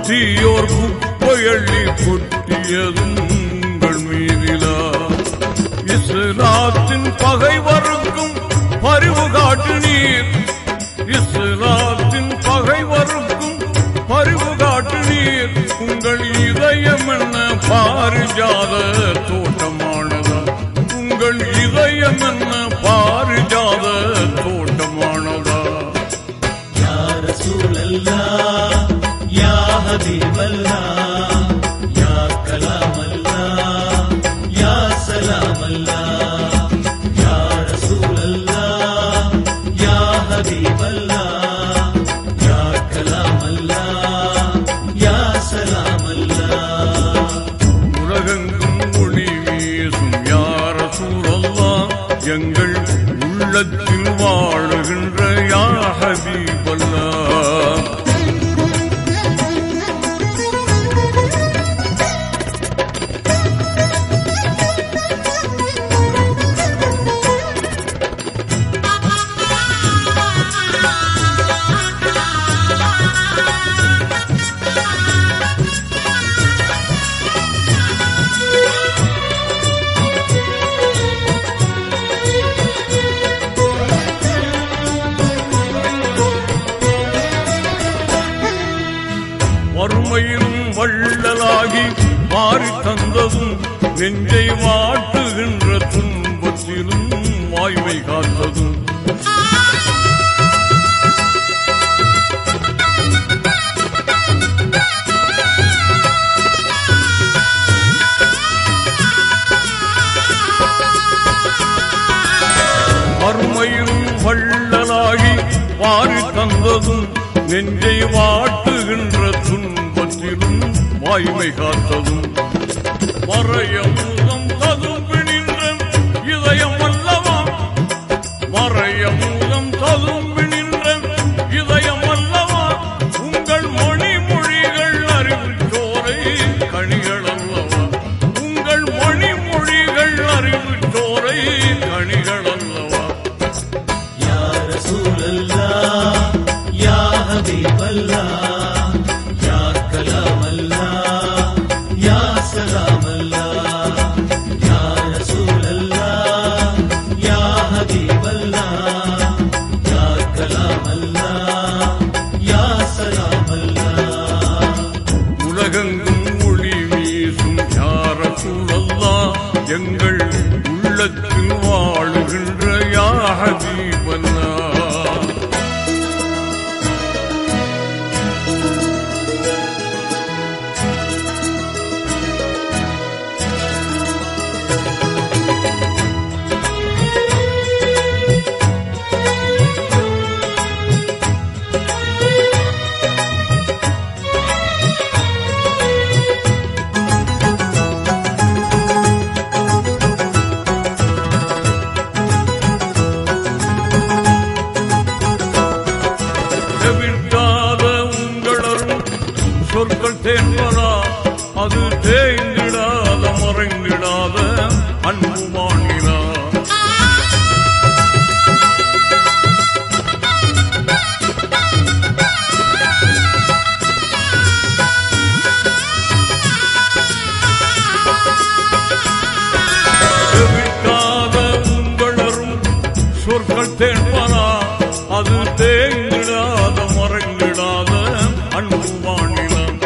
தீயோர் குப்பையள்ளி கொட்டியதும் உங்கள் மீதிலா. இஸ்லாத்தின் பகைவருக்கும் பரிவு காட்டு நீர், இஸ்லாத்தின் பகைவருக்கும் பரிவு காட்டு நீர். உங்கள் இதயம் என்ன பாரிஜாத தோட்டமானதா, உங்கள் இதயம் என்ன பாரிஜாத தோட்டமானதா. யா ரசூலல்லாஹ் யா ஹபீபல்லாஹ் யா கலாமல்லாஹ் யா சலாமல்லாஹ் யா ரசூலல்லாஹ் யா ஹபீபல்லாஹ் யா கலாமல்லாஹ் யா சலாமல்லாஹ். உலகெங்கும் ஒளி வீசும் யா ரசூலல்லாஹ், எங்கள் உள்ளத்தில் வாழுகின்ற யா ஹபீபல்லாஹ். வறுமையிலும் வள்ளலாகி மாறி தந்ததும், நெஞ்சை வாட்டுகின்ற துன்பத்திலும் வாய்மை காத்ததும். வறுமையிலும் வள்ளலாகி மாறி தந்ததும், நெஞ்சை வாட்டுகின்ற துன்பத்திலும் வாய்மை காத்ததும். மறையமுதம் ததும்பி நின்ற இதயம் அல்லவா, மறையமுதம் ததும்பி நின்ற இதயம் அல்லவா, உங்கள் மொழிமொழிகள் அறிவுச்சோரை கனிகள் அல்லவா, உங்கள் மொழிமொழிகள் அறிவுச்சோரை கனிகள் அல்லவா. யா ரசூலல்லாஹ் யா ஹபீபல்லாஹ் யா கலாமல்லாஹ் யா சலாமல்லாஹ் யா ரசூலல்லாஹ் யா ஹபீபல்லாஹ் வல்லா. சொற்கள் தேன்பதா அது தேய்ந்திடாத மறைந்திடாத அன்பு மாநிலா. செவிக்காத உங்களரும் சொற்கள் தேன்பதா அது தேய்ந்திடாத மறைந்திடாத அன்பு மாநிலம்.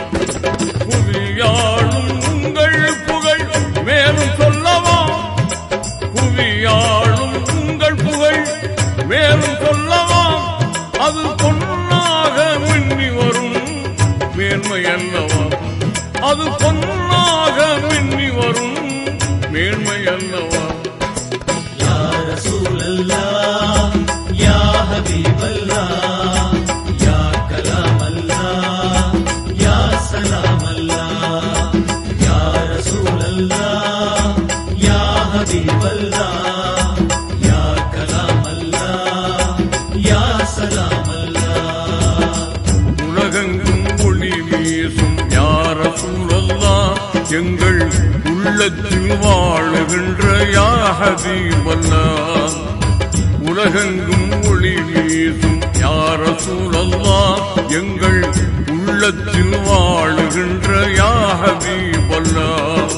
புவியாளும் உங்கள் புகழ் மேலும் சொல்லவா, புவியாளும் உங்கள் புகழ் மேலும் சொல்லவா, அது பொன்னாக மின்னி வரும் மேன்மை அல்லவா, அது பொன்னாக மின்னி வரும் மேன்மை அல்லவா. யா ரசூலல்லாஹ் யா ஹபீபல்லாஹ் யா கலாமல்லாஹ் யா சலாமல்லாஹ். யா ரசூலல்லாஹ் யா ஹபீபல்லாஹ் யா கலாமல்லாஹ் யா சலாமல்லாஹ். உலகெங்கும் ஒளி வீசும் யா ரசூலல்லாஹ் எங்கள் உள்ளத்தில் வாழுகின்ற யா ஹபீபல்லாஹ். உலகெங்கும் ஒளி வீசும் யா ரசூலல்லாஹ் எங்கள் உள்ளத்தில் வாழுகின்ற யா ஹபீபல்லாஹ்.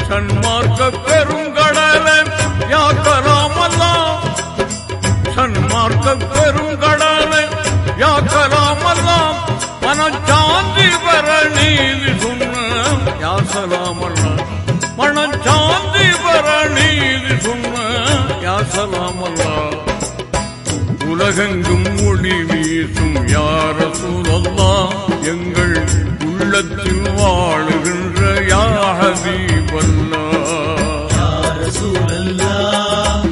சன்மார்க்க பெருங்கடலே யா கலாமல்லாஹ், சன்மார்க்க பெருங்கடலே யா கலாமல்லாஹ், மனச்சாந்தி பெற நீதி சொன்ன யா சலாமல்லாஹ், மனச்சாந்தி பெற நீதி சொன்ன யா சலாமல்லாஹ். உலகெங்கும் ஒளி வீசும் யா ரசூலல்லாஹ் எங்கள் உள்ளத்தில் வாழுகின்ற யா ஹபீபல்லாஹ். யா ரசூலல்லாஹ்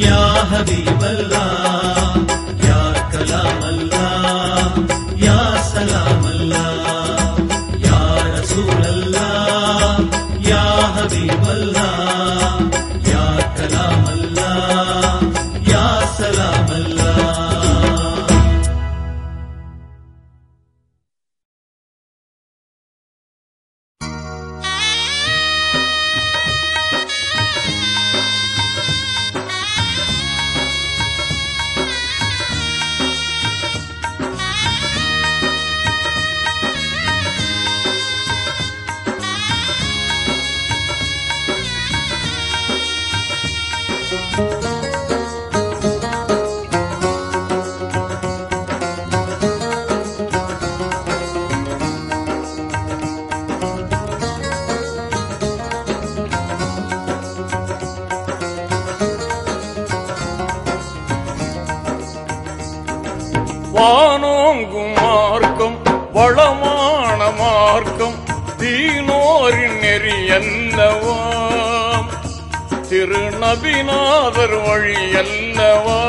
யா ஹபீபல்லாஹ் யா கலாமல்லாஹ் யா சலாமல்லாஹ். யா ரசூலல்லாஹ் யா ஹபீபல்லாஹ் யா கலாமல்லாஹ் யா சலாமல்லாஹ். வானோங்கும் மார்க்கம் வளமான மார்க்கம் தீனோரின் நெறி அல்லவா, திருநபிநாதர் வழி அல்லவா.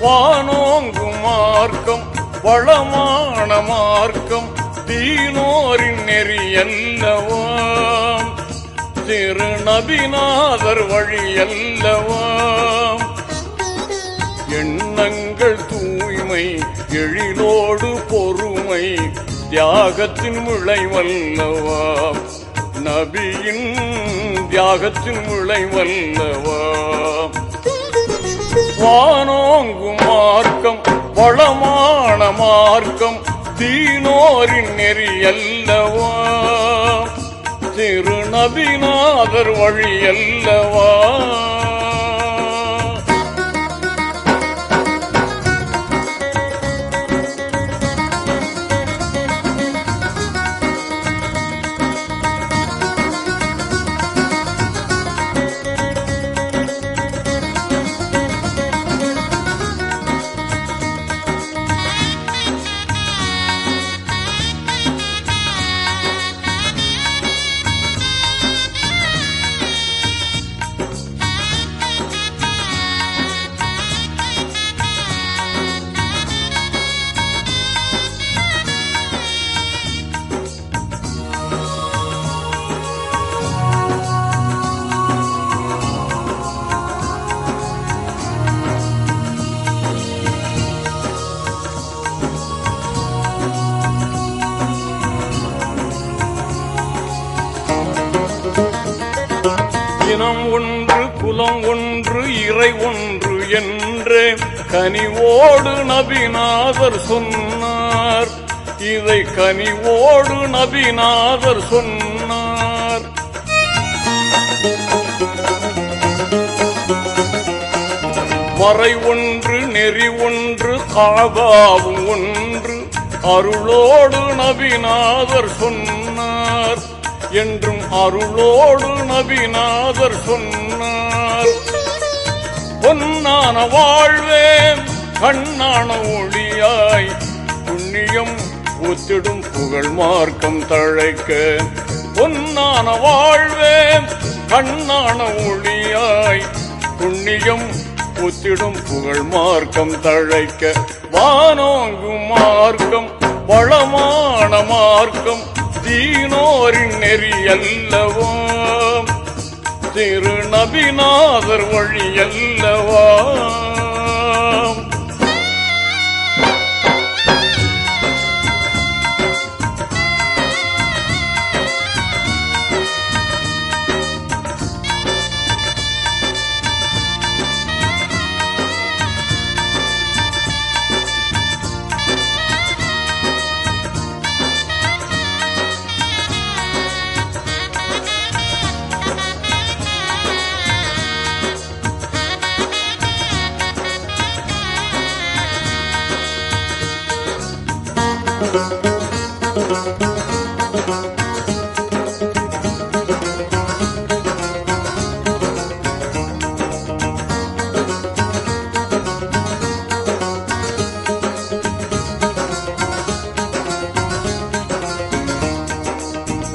வானோங்கும் மார்க்கம் வளமான மார்க்கம் தீனோரின் நெறி அல்லவா, திருநபிநாதர் வழி அல்லவா. எண்ணங்கள் தூய்மை எழிலோடு பொறுமை தியாகத்தின் விளைவல்லவா, நபியின் தியாகத்தின் விளைவல்லவா. வானோங்கும் மார்க்கம் வளமான மார்க்கம் தீனோரின் நெறி அல்லவா, திருநபிநாதர் வழி அல்லவா. இனம் ஒன்று குலம் ஒன்று இறை ஒன்று என்றே கனிவோடு நபிநாதர் சொன்னார். இதை கனிவோடு நபிநாதர் சொன்னார். மறை ஒன்று நெறி ஒன்று காபாவும் ஒன்று அருளோடு நபிநாதர் சொன்னார். என்றும் அருளோடு நபிநாதர் சொன்னார். பொன்னான வாழ்வே கண்ணான ஒளியாய் புண்ணியம் ஒத்திடும் புகழ் மார்க்கம் தழைக்க. பொன்னான வாழ்வே கண்ணான ஒளியாய் புண்ணியம் ஒத்திடும் புகழ் மார்க்கம் தழைக்க. வானோங்கும் மார்க்கம் வளமான மார்க்கம் தீனோரின் நெறி அல்லவா, திரு நபிநாதர் வழி அல்லவா.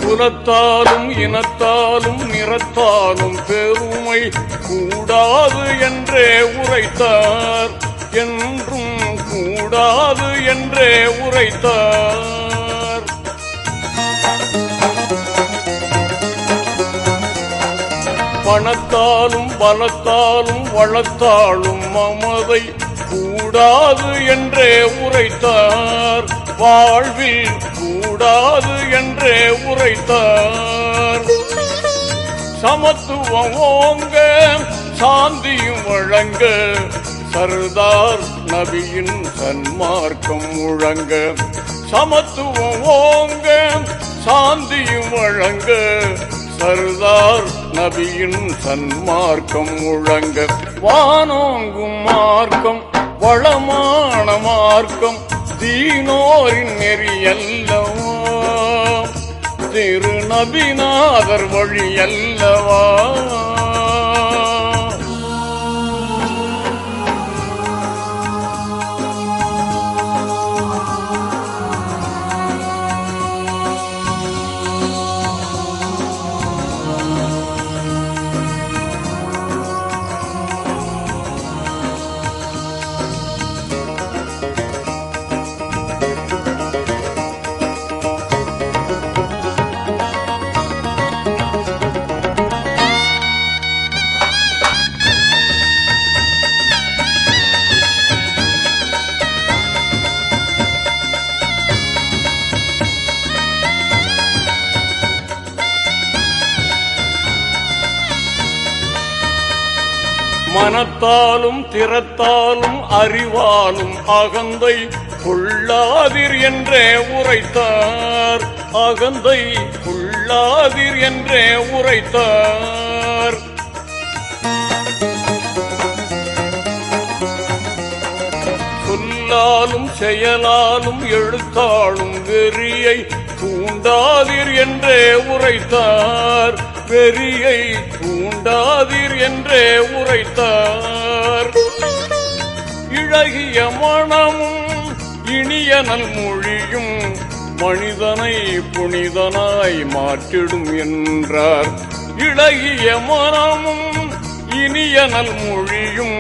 குலத்தாலும் இனத்தாலும் நிறத்தாலும் பெருமை கூடாது என்றே உரைத்தார். என்றும் கூடாது என்றே உரைத்தார். பணத்தாலும் பலத்தாலும் வளத்தாலும் மமதை கூடாது என்றே உரைத்தார். வாழ்வில் கூடாது என்றே உரைத்தார். சமத்துவம் ஓங்க சாந்தியும் வழங்க சர்தார் நபியின் சன்மார்க்கம் முழங்க. சமத்துவம் ஓங்க சாந்தியும் வழங்க சர்தார் நபியின் சன்மார்க்கம் முழங்க. வானோங்கும் மார்க்கம் வளமான மார்க்கம் தீனோரின் நெறி அல்லவா, திரு நபிநாதர் வழி அல்லவா. மனத்தாலும் திறத்தாலும் அறிவாலும் அகந்தை கொள்ளாதிர் என்றே உரைத்தார். அகந்தை கொள்ளாதிர் என்றே உரைத்தார். சொல்லாலும் செயலாலும் எழுத்தாலும் வெறியை தூண்டாதிர் என்றே உரைத்தார். வெறியை தூண்டாதிர் என்றே உரைத்தார். இழகிய மனமும் இனிய நல்மொழியும் மனிதனை புனிதனாய் மாற்றிடும் என்றார். இழகிய மனமும் இனிய நல்மொழியும்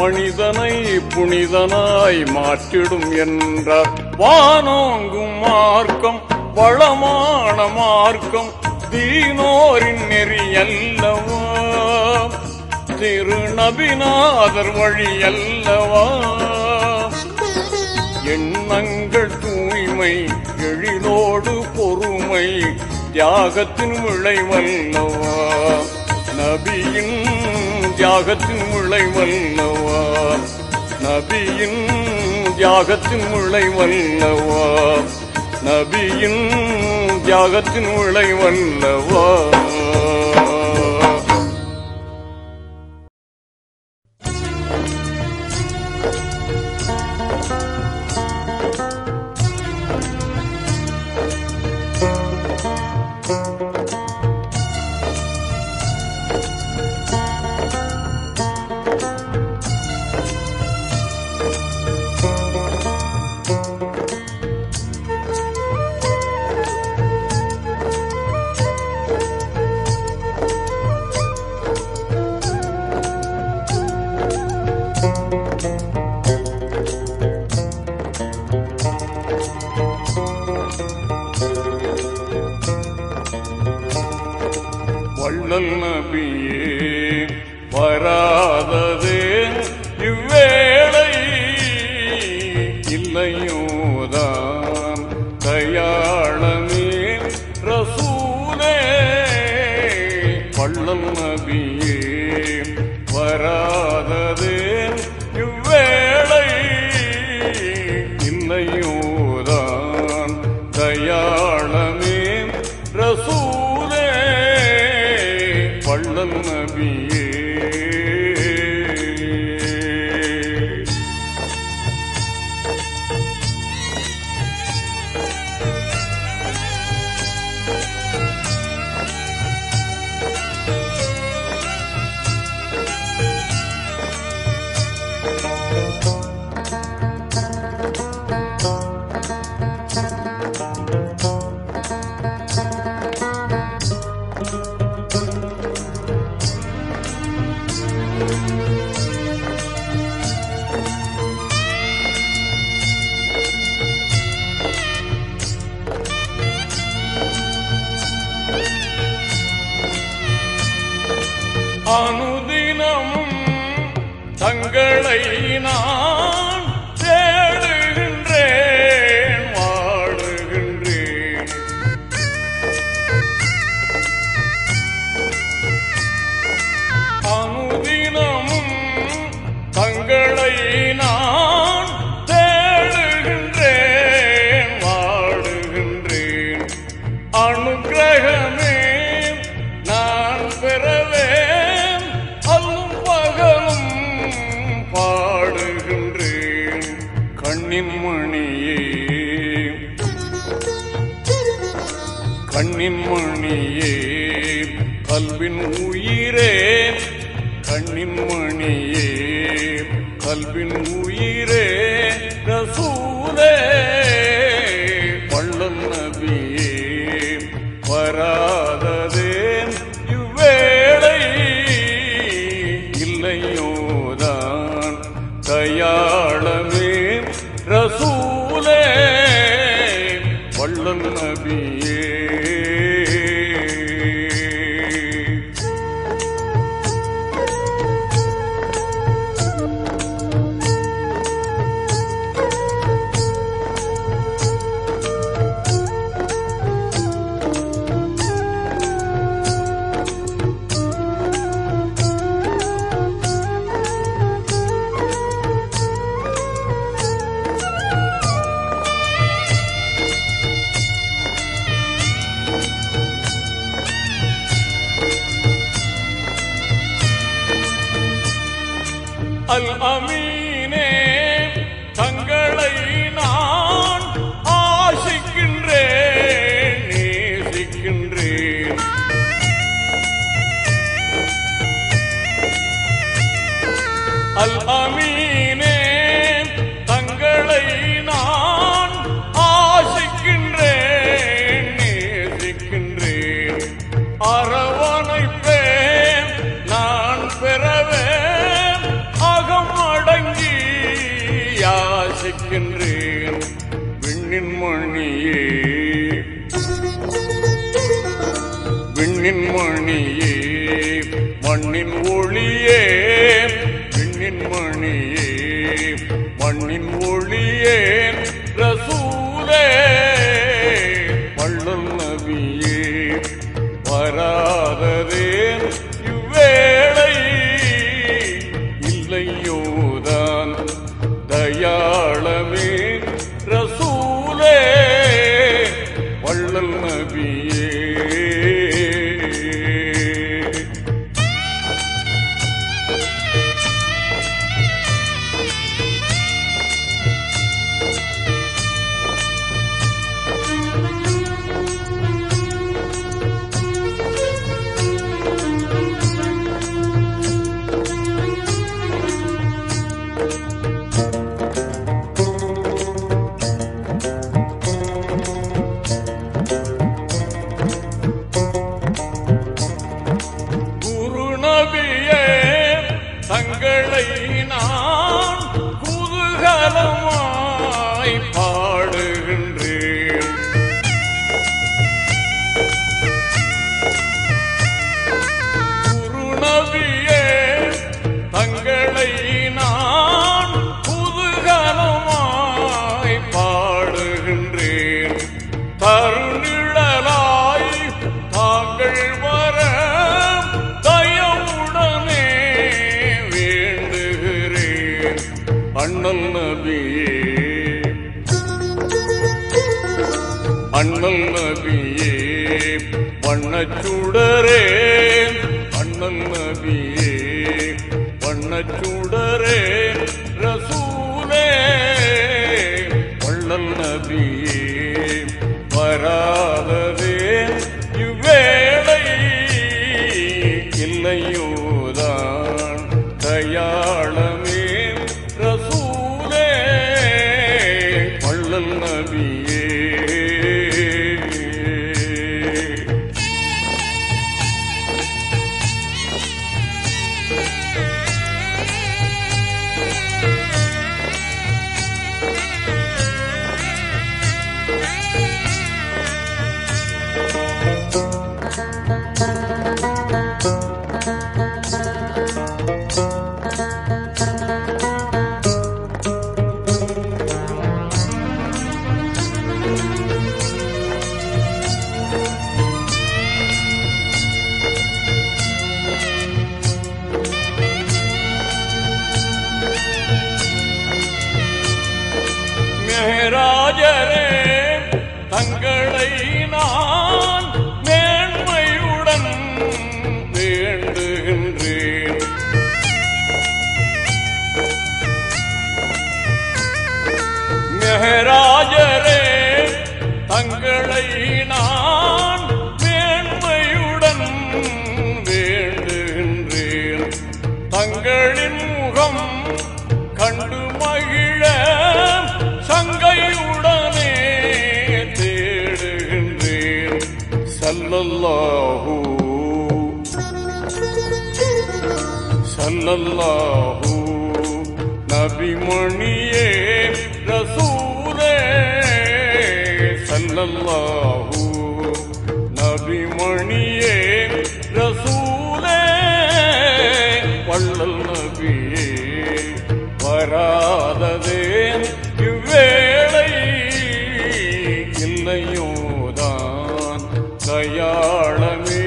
மனிதனை புனிதனாய் மாற்றிடும் என்றார். வானோங்கும் மார்க்கம் வளமான மார்க்கம் தீனோரின் நெறி அல்லவா, திரு நபிநாதர் வழி அல்லவா. எண்ணங்கள் தூய்மை எழிலோடு பொறுமை தியாகத்தின் விளைவல்லவா, நபியின் தியாகத்தின் விளைவல்லவா, நபியின் தியாகத்தின் விளைவல்லவா, நபியின் தியாகத்தின் விளைவல்லவா. வள்ளல் நபியே வராததே இவ்வேளை, இல்லையோதான் தயாளமே ரசூலே. வள்ளல் நபியே வராததே இவ்வேளை, இல்லையோதான் தயாளமே ரசூலே. வள்ளல் நபியே அனுதினமும் தங்களை நான் தேடுகின்றேன், வாடுகின்றேன். அனுதினமும் தங்களை நான் தேடுகின்றேன், வாடுகின்றேன். அனுக்கிரகமே நான் பெறவே பாடுகின்றேன். கண்ணின் மணியே, கண்ணின் மணியே, கல்வின் உயிரே, கண்ணின் மணியே, கல்வின் உயிரே ரசூலே. வள்ளல் நபியே வராததே இவ்வேளை, இல்லையோதான் தயாளமே ரசூலே. வள்ளல் நபியே அல் அமீனே தங்களை நான் ஆசிக்கின்றேன், நேசிக்கின்றேன். அல் அமீனே தங்களை நான் ஆசிக்கின்றேன், நேசிக்கின்றேன். அரவணைப்பேன் நான் பெறவே அடங்கி யாசிக்கின்றேன். விண்ணின் மணியே, விண்ணின் மணியே, மண்ணின் ஒளியே, விண்ணின் மணியே, மண்ணின் ஒளியே ரசூலே. வள்ளல் நபியே வராததே இவ்வேளை, தயாளமே ரசூலே வள்ளல் நபியே. தங்களை நான் குதூகலமாய் பாடுகின்றேன். குருநபியே தங்களை நான் குதூகலமாய் பாடுகின்றேன். தருநிழலாய் தாங்கள் வர அண்ணல் நபியே அண்ணல் நபியே வண்ணச்சுடரே அண்ணல் நபியே வண்ணச்சுடரே ரசூலே வள்ளல் நபியே வராததே இவ்வேளை இல்லையோதான் தயாளமே ரசூலே வள்ளல் நபியே. மேராஜரே தங்களை நான் மேன்மையுடன் வேண்டுகின்றேன். மேராஜரே தங்களை நான் மேன்மையுடன் வேண்டுகின்றேன். தங்களின் முகம் கண்டு மகிழ சங்கையுடனே தேடுகின்றேன். ஸல்லல்லாஹு ஸல்லல்லாஹு நபிமணியே ரசூலே ஸல்லல்லாஹு நபிமணியே ரசூலே வள்ளல் நபியே வராததே இவ்வேளை இல்லையோதான் தயாளமே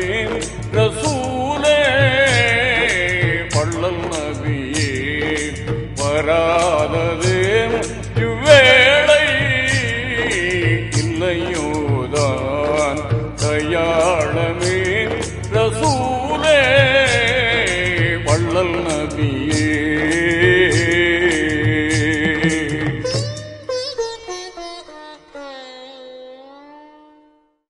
ரசூலே வள்ளல் நபியே வராததே